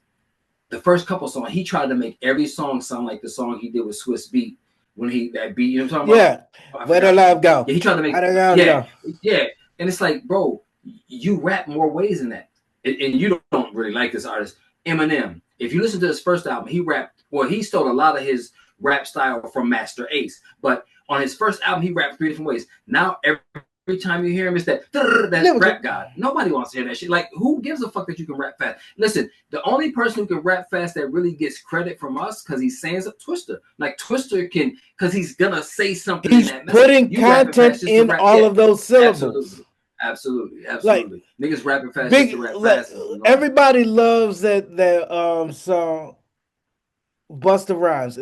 the first couple songs he tried to make every song sound like the song he did with Swiss Beat when he that beat. You know what I'm talking about? Yeah, Oh, I where the forgot the love song. go? Yeah, he tried to How make the love yeah go? yeah, and it's like, bro, you rap more ways than that, and you don't really like this artist Eminem. If you listen to his first album, he rapped. Well, he stole a lot of his rap style from Master Ace, but on his first album, he rapped three different ways. Now every time you hear him, it's that rap god. Nobody wants to hear that shit. Like, who gives a fuck that you can rap fast? Listen, the only person who can rap fast that really gets credit from us because he's saying a Twister. Like Twister can, because he's gonna say something in He's that message. putting You rapping content fast just to in rap, all yeah, of those syllables. absolutely, absolutely, Like absolutely. Niggas rapping fast just to big, rap like fast is annoying. everybody loves that song Busta Rhymes.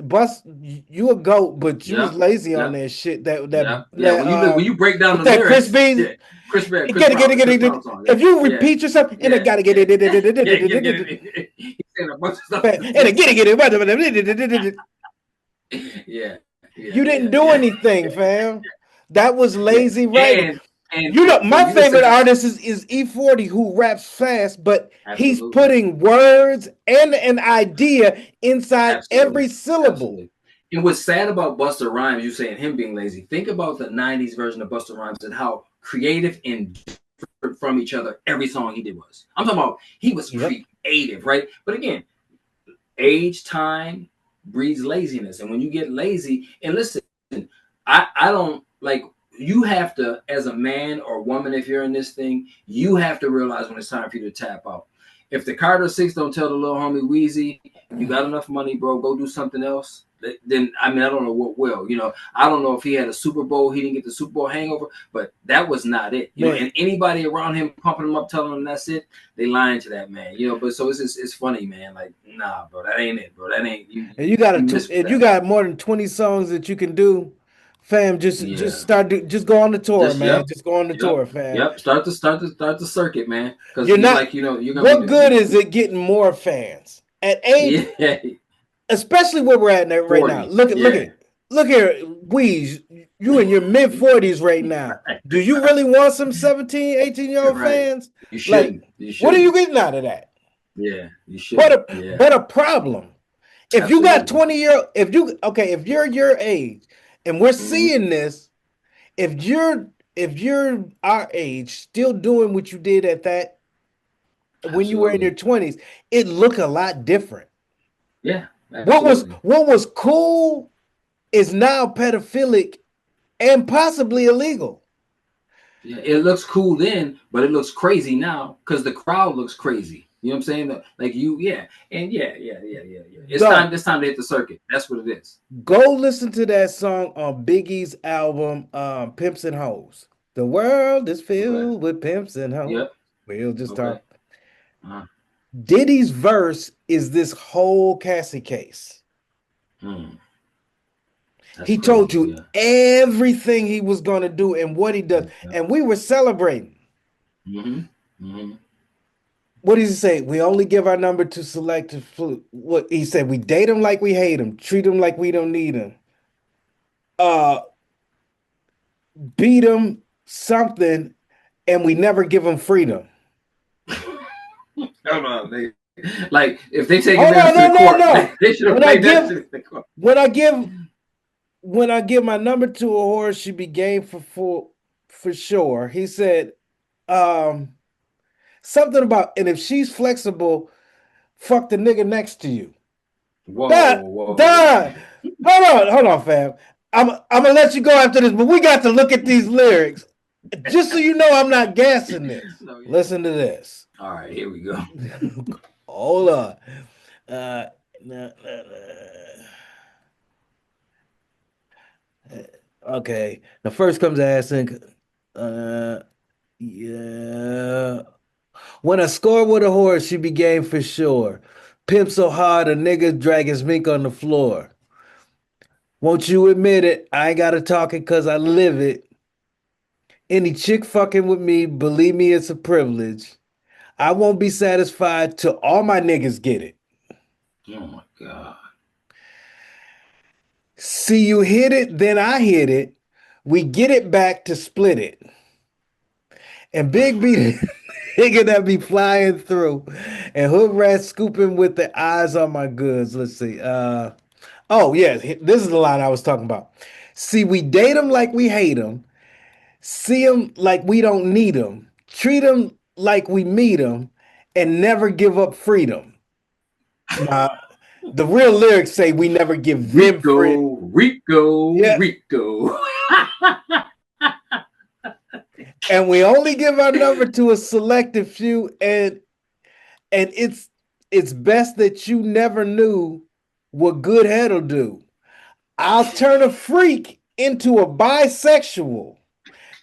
You a goat, but you was Yep, lazy on yep, that shit. That that yep, yeah. that When you break down with the that Chris lyrics, B. yeah, Chris Get it, get Brown, it, the get Chris it. Brown song, If you yeah, repeat yourself, and it yeah, gotta get yeah, it, yeah, yeah, get it. He's saying a bunch of stuff at the and same it get it, time. get it. Yeah, yeah, You didn't yeah, do yeah, anything, fam. That was yeah. lazy writing. And You know, when my you listen favorite to artist is E40, who raps fast, but he's absolutely, putting words and an idea inside absolutely, every syllable. absolutely. And what's sad about Busta Rhymes, you saying him being lazy, think about the 90s version of Busta Rhymes and how creative and different from each other every song he did was. I'm talking about he was Yep. creative, right? But again, age, time, breeds laziness. And when you get lazy, and listen, I don't like, you have to, as a man or woman, if you're in this thing, you have to realize when it's time for you to tap out. If the Carter Six don't tell the little homie Wheezy, you got enough money, bro, go do something else, then I mean, I don't know what will. You know, I don't know if he had a Super Bowl, he didn't get the Super Bowl hangover, but that was not it. You know, and anybody around him pumping him up, telling him that's it, they lying to that man. You know, but so it's funny, man. Like, nah, bro, that ain't it, bro. That ain't you. And you got more than 20 songs that you can do. Fam, just go on the tour, man. Just go on the tour, fam. Yep. Start the circuit, man. Because you're not like, you know, you're gonna what good is it getting more fans at age, especially where we're at right 40, now. Look here, Weeze, you in your mid 40s right now. Right. Do you really want some 17, 18-year-old fans? You shouldn't. What are you getting out of that? Yeah, you should. But a problem. If Absolutely. You got 20-year, if you're your age, and we're seeing this, if you're our age, still doing what you did at that when you were in your 20s, it looked a lot different. Yeah. Absolutely. What was cool is now pedophilic and possibly illegal. Yeah, it looks cool then, but it looks crazy now because the crowd looks crazy. You know what I'm saying? Like It's time to hit the circuit. That's what it is. Go listen to that song on Biggie's album, Pimps and Hoes. The world is filled with pimps and hoes. Yep. We'll just talk. Diddy's verse is this whole Cassie case. He told you everything he was going to do and what he does. And we were celebrating. What does he say? We only give our number to selective flute. What he said, we date them like we hate them, treat them like we don't need them. Beat them something, and we never give them freedom. Hold on, like if they take it to the court, they should have played that to the court. When I give my number to a horse, she be game for sure. He said, something about, and if she's flexible, fuck the nigga next to you. Whoa. Hold on, fam. I'm gonna let you go after this, but we got to look at these lyrics. Just so you know, I'm not gassing this. Listen to this. All right, here we go. Hold on. Okay. Now first comes asking, yeah. When I score with a horse, she be game for sure. Pimp so hard, a nigga drag his mink on the floor. Won't you admit it? I ain't gotta talk it cause I live it. Any chick fucking with me, believe me, it's a privilege. I won't be satisfied till all my niggas get it. Oh my God. See you hit it, then I hit it. We get it back to split it. And Big B, nigga that be flying through. And Hood Rat scooping with the eyes on my goods. Let's see. Oh, yeah, this is the line I was talking about. See, we date them like we hate them. See them like we don't need them. Treat them like we meet them. And never give up freedom. Now, the real lyrics say we never give them freedom. Rico. And we only give our number to a selective few. And it's best that you never knew what good head'll do. I'll turn a freak into a bisexual.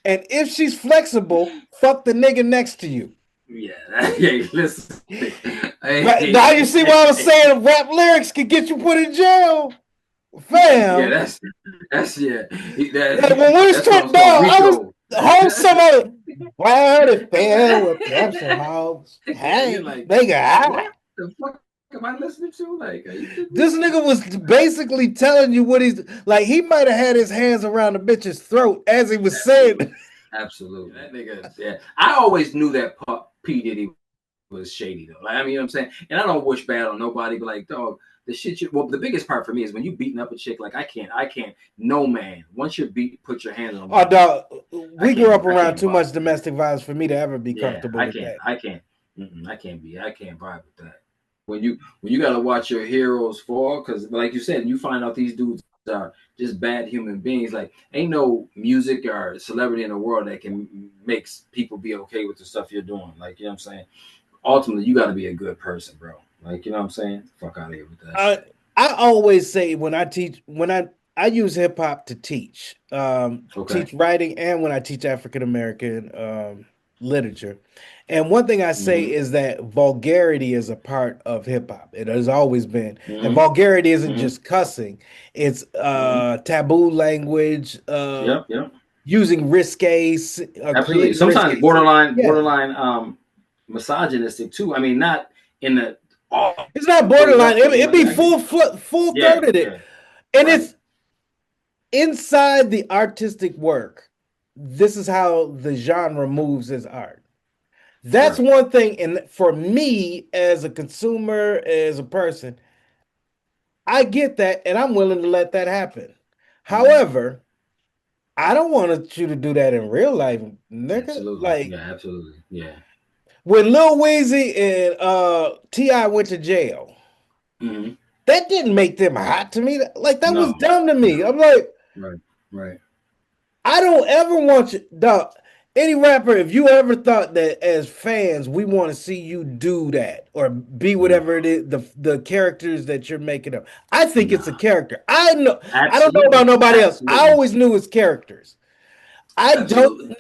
And if she's flexible, fuck the nigga next to you. Yeah, hey, listen. Now you see what I was saying? Rap lyrics can get you put in jail. Fam. Yeah, that's when we was turned down, I was home somebody. Where the fell with pimps and hoes. Hey, like, nigga, what the fuck am I listening to? Like, this nigga was basically telling you what he's like. He might have had his hands around the bitch's throat as he was saying. Absolutely, that nigga. Yeah, I always knew that P Diddy was shady though. Like, I mean, you know what I'm saying? And I don't wish bad on nobody, but like, dog, the shit well, the biggest part for me is when you beating up a chick, like I can't, no man. Once you're beat, put your hands on. Oh, dog, we grew up around too much domestic violence for me to ever be comfortable with that. I can't vibe with that. when you gotta watch your heroes fall, because like you said, you find out these dudes are just bad human beings. Like ain't no music or celebrity in the world that can makes people be okay with the stuff you're doing. Like you know what I'm saying. Ultimately, you got to be a good person, bro. Like you know what I'm saying. Fuck out of here with that I shit. I always say when I teach when I use hip hop to Okay. teach writing and when I teach African American literature. And one thing I say Mm-hmm. is that vulgarity is a part of hip hop. It has always been. And Mm-hmm. vulgarity isn't Mm-hmm. just cussing. It's Mm-hmm. taboo language, Yep. Yep. using Absolutely. creating Sometimes risque scene. Yeah. borderline misogynistic too. I mean, not in the all the way It's not left, but borderline. I It get be you. full Yeah. throated Yeah. it. And Right. it's inside the artistic work, this is how the genre moves as art. That's Right. one thing. And for me, as a consumer, as a person, I get that and I'm willing to let that happen. Mm-hmm. However, I don't want you to do that in real life, nigga. Absolutely. Like Yeah. Absolutely. Yeah. when Lil Weezy and T.I. went to jail, Mm-hmm. that didn't make them hot to me. Like that was No. dumb to me. No. I'm like, Right. Right. I don't ever want you, dog. Any rapper, if you ever thought that as fans, we want to see you do that or be No. whatever it is, the characters that you're making up. I think it's a Nah. character. I don't know about Absolutely. nobody else. I Absolutely. always knew it's characters. I don't, Absolutely.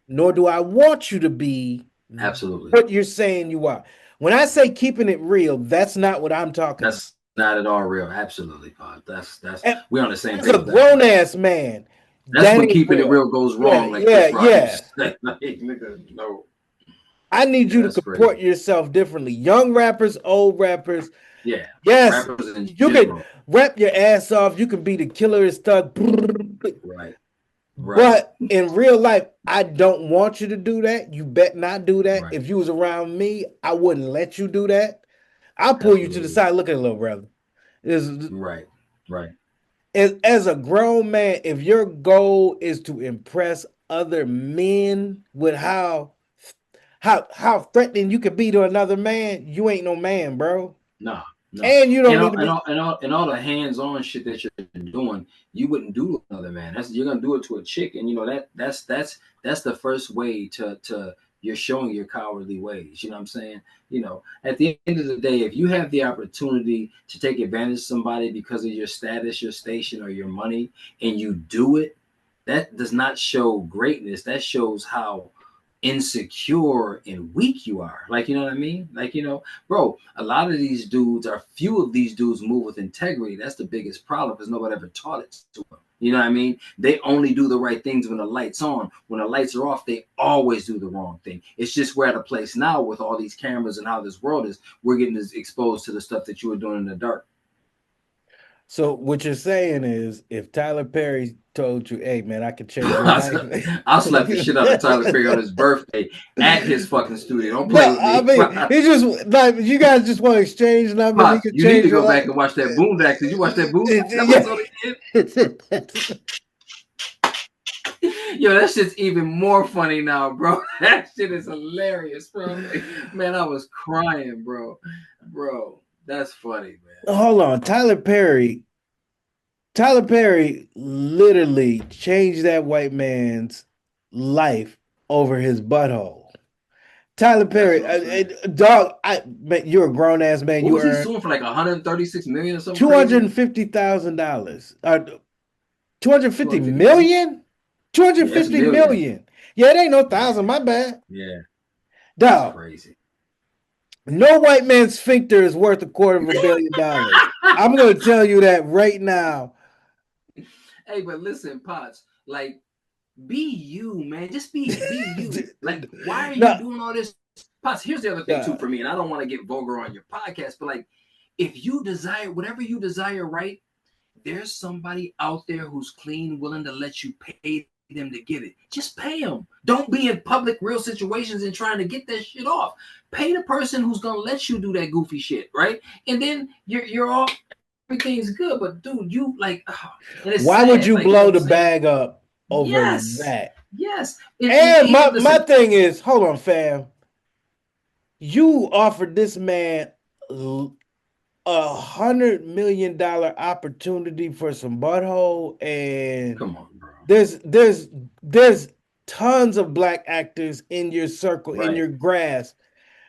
nor do I want you to be Absolutely. what you're saying you are. When I say keeping it real, that's not what I'm talking about. That's not at all real. Absolutely, Pod. That's And we're on the same as page a with that one. grown ass man, That's that when ain't keeping it real. real goes Yeah, wrong, like yeah, Chris Rock yeah. used to say. Like, nigga, no. I need Yeah, you to that's comport crazy. yourself differently. Young rappers, old rappers. Yeah. Yes, Rappers in you can general. rap your ass off. You can be the killerest thug. Right. Right. But in real life, I don't want you to do that. You bet not do that. Right. If you was around me, I wouldn't let you do that. I'll pull you to the Absolutely. side. Look at it, little brother. Is Right. Right. as a grown man, if your goal is to impress other men with how threatening you could be to another man, you ain't no man, bro. No. No. And you don't need to be. And all the hands-on shit that you're doing, you wouldn't do to another man. That's you're gonna do it to a chick, and you know that's the first way to you're showing your cowardly ways. You know what I'm saying? You know, at the end of the day, if you have the opportunity to take advantage of somebody because of your status, your station, or your money, and you do it, that does not show greatness. That shows how insecure and weak you are. Like, you know what I mean? Like, you know, bro, a lot of these dudes, are few of these dudes move with integrity. That's the biggest problem because nobody ever taught it to them. You know what I mean? They only do the right things when the lights on. When the lights are off, they always do the wrong thing. It's just we're at a place now with all these cameras and how this world is, we're getting exposed to the stuff that you were doing in the dark. So what you're saying is, if Tyler Perry told you, "Hey, man, I could change your I'll life," slap the shit out of Tyler Perry on his birthday at his fucking studio. Don't play no, with I me. mean, he just like you guys just want to exchange numbers. He Pops, could you need change to your go back life. and watch that Boondocks. Did you watch that Boondocks Yeah. episode again? Yo, that shit's even more funny now, bro. That shit is hilarious, bro. Man, I was crying, bro. Bro, that's funny, man. Hold on, Tyler Perry. Tyler Perry literally changed that white man's life over his butthole. Tyler That's Perry, what I'm saying. dog. Man, you're a grown ass man. What You was he earn suing for, like 136 million or something crazy? $250,000. 250 250 million? million? Two hundred Yeah, that's fifty millions. million. Yeah, it ain't no Yeah, thousand. My bad. yeah, that's Dog. crazy. No white man's sphincter is worth $250 million. I'm gonna tell you that right now. Hey, but listen, Pots, like be you, man. Just be you. Like, why are you No, doing all this? Pots, here's the other thing too uh, for me, and I don't want to get vulgar on your podcast, but like, if you desire whatever you desire, right? There's somebody out there who's clean, willing to let you pay them to get it. Just pay them. Don't be in public, real situations and trying to get that shit off. Pay the person who's gonna let you do that goofy shit, right? And then you're all everything's good. But dude, you like, oh, and it's why would sad. you Like you know blow what I'm the saying? bag up over Yes, that? yes. And And even my listen, thing is, hold on, fam. You offered this man. $100 million opportunity for some butthole, and Come on, bro. there's tons of black actors in your circle, in Right. your grasp,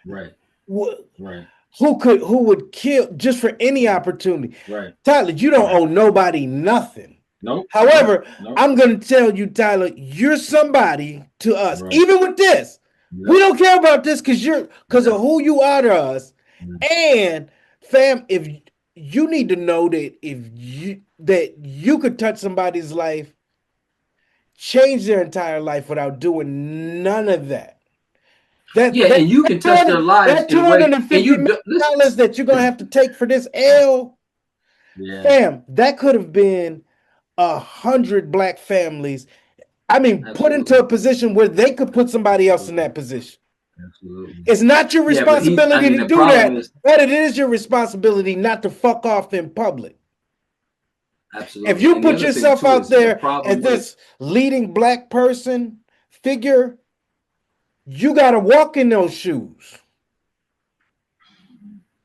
Right. who, Right. who would kill just for any opportunity. Right. Tyler, you don't Right. owe nobody nothing. Nope. Nope. However, Nope. I'm going to tell you, Tyler, you're somebody to us. Right. Even with this, we Yep. don't care about this because of Yep. who you are to us. Yep. And fam, if you need to know that you could touch somebody's life, change their entire life without doing none of that. That Yeah, that and you can touch their lives that in two a hundred way, and and fifty million dollars that you're gonna listen. have to take for this L, Yeah, fam, that could have been 100 black families. I mean, put into absolutely, a position where they could put somebody else in absolutely, that position. absolutely. It's not your Yeah, but he's. I responsibility mean, to the do problem that, is but it is your responsibility not to fuck off in public. If absolutely, you and the put other thing yourself too out is the there as problem with this leading black person figure, you got to walk in those shoes.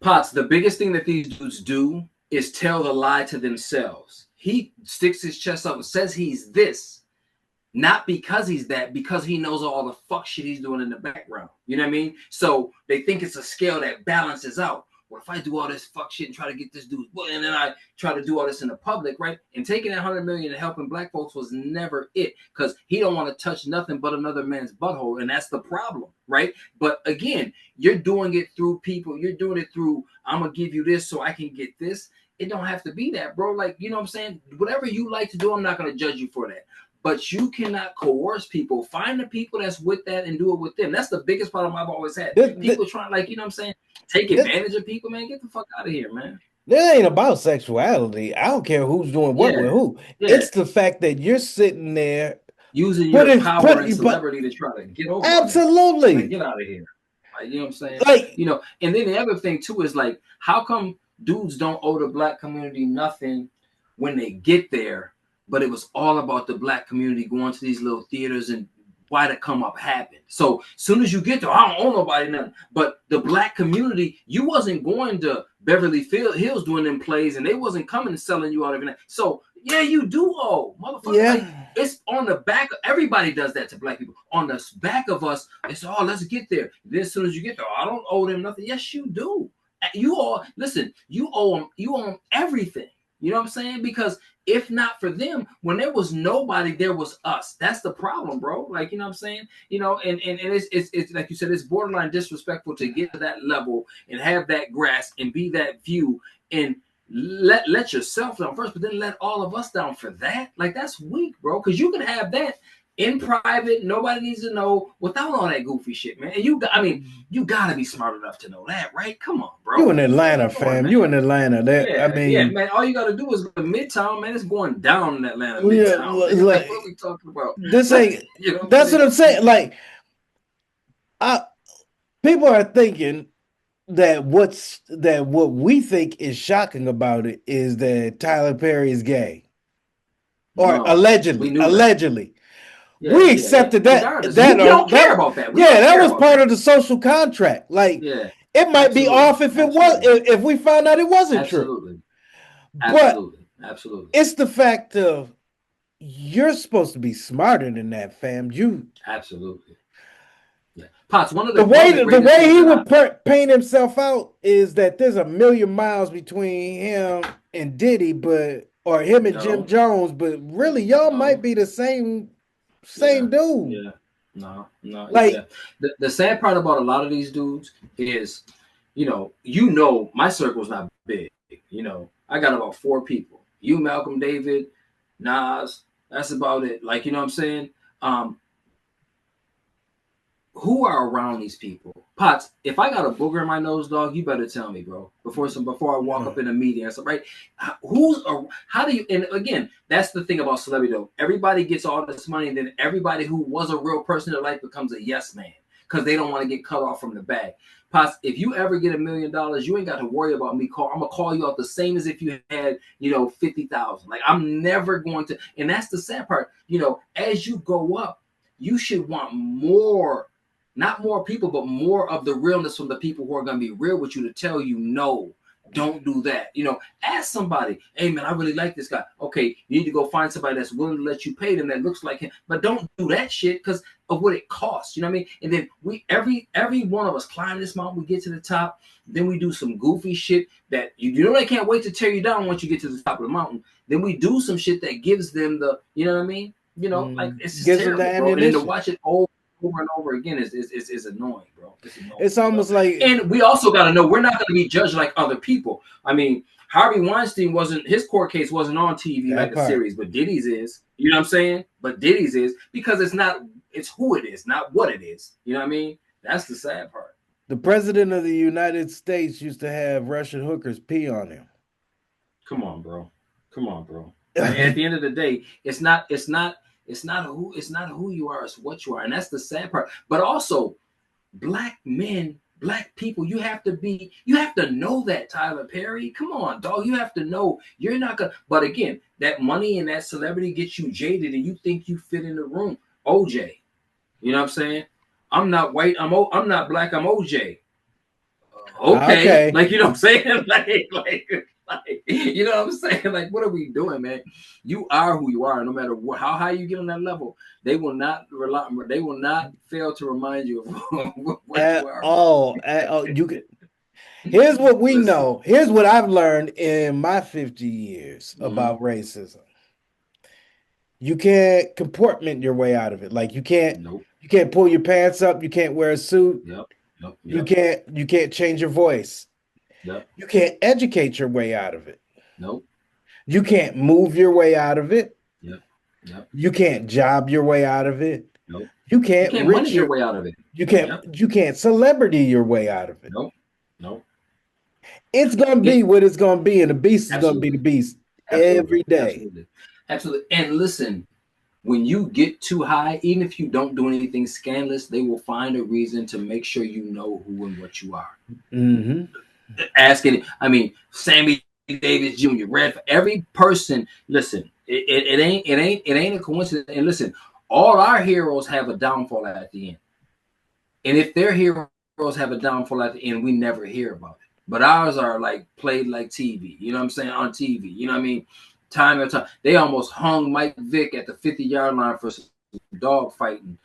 Potts. The biggest thing that these dudes do is tell the lie to themselves. He sticks his chest up and says he's this, not because he's that, because he knows all the fuck shit he's doing in the background. You know what I mean? So they think it's a scale that balances out. What if I do all this fuck shit and try to get this dude, and then I try to do all this in the public, right? And taking that 100 million and helping black folks was never it, because he don't want to touch nothing but another man's butthole, and that's the problem, right? But again, you're doing it through people. You're doing it through, I'm gonna give you this so I can get this. It don't have to be that, bro. Like, you know what I'm saying? Whatever you like to do, I'm not gonna judge you for that. But you cannot coerce people. Find the people that's with that and do it with them. That's the biggest problem I've always had. This, People trying, like, you know what I'm saying? Take this, advantage of people, man. Get the fuck out of here, man. this ain't about sexuality. I don't care who's doing what with Yeah. who. Yeah. It's the fact that you're sitting there Using your putting power put and but celebrity to try to get over on niggas. Like, absolutely get out of here. Like, you know what I'm saying? like You know, and then the other thing too is like, how come dudes don't owe the black community nothing when they get there, but it was all about the black community going to these little theaters and why the come up happened. So as soon as you get there, I don't owe nobody nothing. But the black community, you wasn't going to Beverly Hills doing them plays, and they wasn't coming and selling you out everything. So yeah, you do owe, motherfucker. Like, yeah. it's on the back. Everybody does that to black people. On the back of us, it's let's get there. Then as soon as you get there, I don't owe them nothing. Yes, you do. You all listen. You owe them. You owe them everything. You know what I'm saying? Because if not for them, when there was nobody, there was us. That's the problem, bro. Like, you know what I'm saying? You know, and it's like you said, it's borderline disrespectful to get to that level and have that grasp and be that view and let yourself down first, but then let all of us down for that. Like, that's weak, bro. Because you can have that in private, nobody needs to know, without all that goofy shit, man. And I mean, you gotta be smart enough to know that, right? Come on, You bro. in What are Atlanta, we doing, fam. You in man? Atlanta. That I Yeah, mean, man. All you gotta do is go to Midtown, man. It's going down in Atlanta, yeah, Midtown, nigga. Like, what are like we talking about? this ain't. You know what I'm That's what saying? I'm saying. Like, I people are thinking that what we think is shocking about it is that Tyler Perry is gay, or No, we allegedly, knew that. allegedly. Yeah, We yeah, yeah. accepted Regardless, we don't care about that. We yeah, don't that care was about part that. of the social contract. Like, Yeah, it might be absolutely, off if it was absolutely, if we found out it wasn't true. absolutely, But absolutely, absolutely, it's the fact of you're supposed to be smarter than that, fam. You absolutely. Yeah, Potts. One of the the way the greatest way things he that I. would paint himself out is that there's a million miles between him and Diddy, but or him and Jim No, Jones, but really y'all might no. be the same Yeah, dude. yeah. No, no, yeah. Like, The sad part about a lot of these dudes is, you know, my circle's not big. You know, I got about 4 people. You, Malcolm, David, Nas. That's about it. Like, you know what I'm saying? Um, who are around these people? Potts, if I got a booger in my nose, dog, you better tell me, bro. Before I walk up in a meeting or something, right? How do you? And again, that's the thing about celebrity, though. Everybody gets all this money, and then everybody who was a real person in their life becomes a yes man because they don't want to get cut off from the bag. Potts, if you ever get $1 million, you ain't got to worry about me. I'm gonna call you out the same as if you had, 50,000. Like, I'm never going to. And that's the sad part. As you go up, you should want more Not more people, but more of the realness from the people who are going to be real with you to tell you no. Don't do that. Ask somebody, hey man, I really like this guy. Okay, you need to go find somebody that's willing to let you pay them that looks like him. But don't do that shit because of what it costs. You know what I mean? And then every one of us climb this mountain, we get to the top, then we do some goofy shit that they can't wait to tear you down once you get to the top of the mountain. Then we do some shit that gives them the, you know what I mean? Like it's just Gives them the terrible, bro. And then to ammunition. watch it over and over again is annoying, bro. It's annoying. It's almost like, And we also got to know we're not going to be judged like other people. I mean, Harvey Weinstein his court case wasn't on TV like a series, but Diddy's is. You know what I'm saying? But Diddy's is because it's who it is, not what it is. You know what I mean? That's the sad part. the president of the United States used to have Russian hookers pee on him. Come on, bro. And at the end of the day, it's not who you are, it's what you are. And that's the sad part. But also, black men, black people, you have to know that, Tyler Perry. Come on, dog. You have to know you're not gonna. But again, that money and that celebrity gets you jaded and you think you fit in the room. OJ. You know what I'm saying? I'm not white, I'm not black, I'm OJ. Okay. Like, you know what I'm saying? Like, you know what I'm saying? Like, what are we doing, man? You are who you are. No matter how high you get on that level, they will not fail to remind you of what you are. At all. Here's what we know. Here's what I've learned in my 50 years about racism. You can't comportment your way out of it. Like you can't pull your pants up. You can't wear a suit. You can't change your voice. You can't educate your way out of it. You can't move your way out of it. You can't job your way out of it. You can't money your way out of it. You can't celebrity your way out of it. It's gonna be what it's gonna be, and the beast is gonna be the beast every day. Absolutely. And listen, when you get too high, even if you don't do anything scandalous, they will find a reason to make sure you know who and what you are. Asking, I mean, Sammy Davis Jr., Red, every person. Listen, it ain't a coincidence. And listen, all our heroes have a downfall at the end. And if their heroes have a downfall at the end, we never hear about it. But ours are like played like TV. You know what I'm saying? On TV. You know what I mean? Time and time. They almost hung Mike Vick at the 50-yard line for some dog fighting,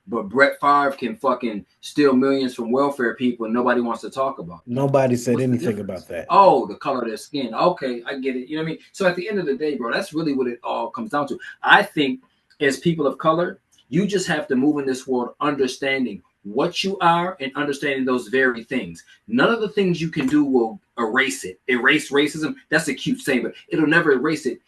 but Brett Favre can fucking steal millions from welfare people and nobody wants to talk about it. Nobody said anything about that. Oh, the color of their skin. Okay, I get it. You know what I mean? So at the end of the day, bro, that's really what it all comes down to. I think as people of color, you just have to move in this world understanding what you are and understanding those very things. None of the things you can do will erase it. Erase racism. That's a cute saying, but it'll never erase it.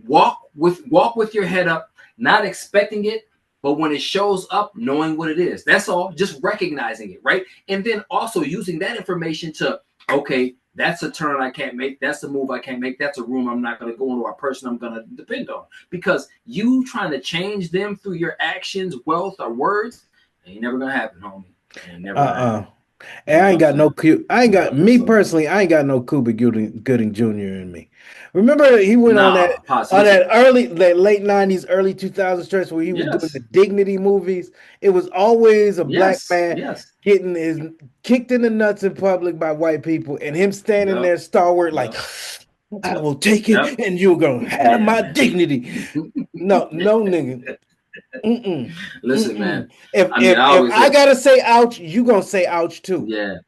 Walk with your head up, not expecting it, but when it shows up, knowing what it is. That's all. Just recognizing it, right? And then also using that information to, okay, that's a turn I can't make. That's a move I can't make. That's a room I'm not going to go into, or a person I'm going to depend on. Because you trying to change them through your actions, wealth, or words, ain't never gonna happen, homie. Ain't never happen. And I ain't got no personally, I ain't got no Cuba Gooding Jr. in me. Remember he went on that late 90s, early 2000s stretch where he was doing the Dignity movies. It was always a black man getting his kicked in the nuts in public by white people, and him standing there stalwart like, I will take it and you're gonna have my dignity. No, nigga. Listen, man. If I gotta say ouch, you gonna say ouch too. Yeah.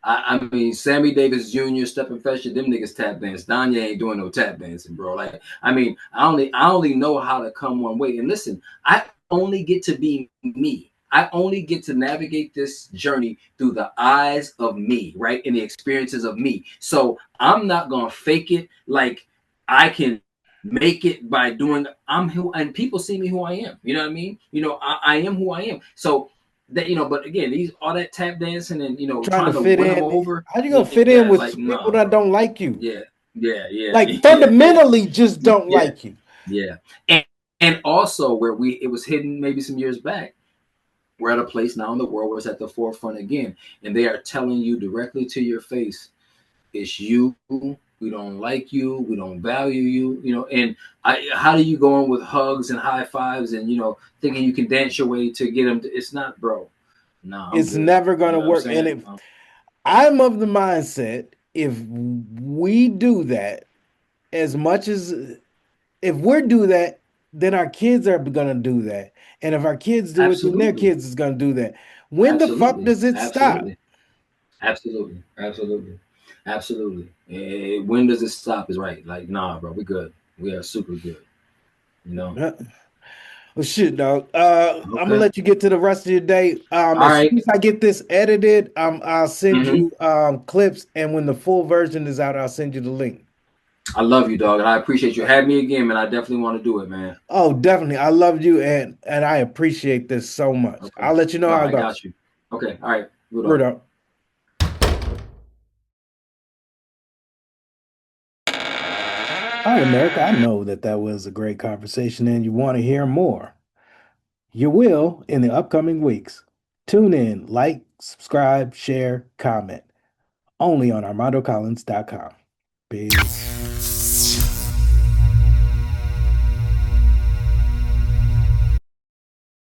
I mean, Sammy Davis Jr., Stephen Fletcher, them niggas tap dance. Donyea ain't doing no tap dancing, bro. Like, I mean, I only know how to come one way. And listen, I only get to be me. I only get to navigate this journey through the eyes of me, right? And the experiences of me. So I'm not gonna fake it like I can make it by doing and people see me who I am. You know what I mean? I am who I am. So that, but again, all that tap dancing and trying to fit in over. How you gonna fit in with people that don't like you? Yeah. Like fundamentally just don't like you. Yeah. And also where it was hidden maybe some years back, we're at a place now in the world where it's at the forefront again, and they are telling you directly to your face, it's you. We don't like you. We don't value you. And how do you go on with hugs and high fives and, thinking you can dance your way to get them? It's not, bro. Nah, I'm It's good. never You gonna know what I'm work. And saying? if I'm of the mindset, if we do that, as much as if we're do that, then our kids are gonna do that. And if our kids do it, then their Absolutely. kids is gonna do that. When the fuck Absolutely. does it stop? Absolutely. Absolutely. Absolutely. Absolutely. When does it stop is right. Like, nah, bro, we good. We are super good. You know? Uh, Well, shit, dog. I'm gonna Okay. let you get to the rest of your day. All As soon right. as I get this edited, I'll send Mm-hmm. you clips, and when the full version is out, I'll send you the link. I love you, dog, and I appreciate you. Have me again, man. I definitely want to do it, man. Oh, definitely. I love you, and I appreciate this so much. Okay. I'll let you know No, how it I goes. got you. Okay. All right. Good Word dog. up. All right, America. I know that that was a great conversation, and you want to hear more. You will in the upcoming weeks. Tune in, like, subscribe, share, comment. Only on ArmandoCollins.com. Peace.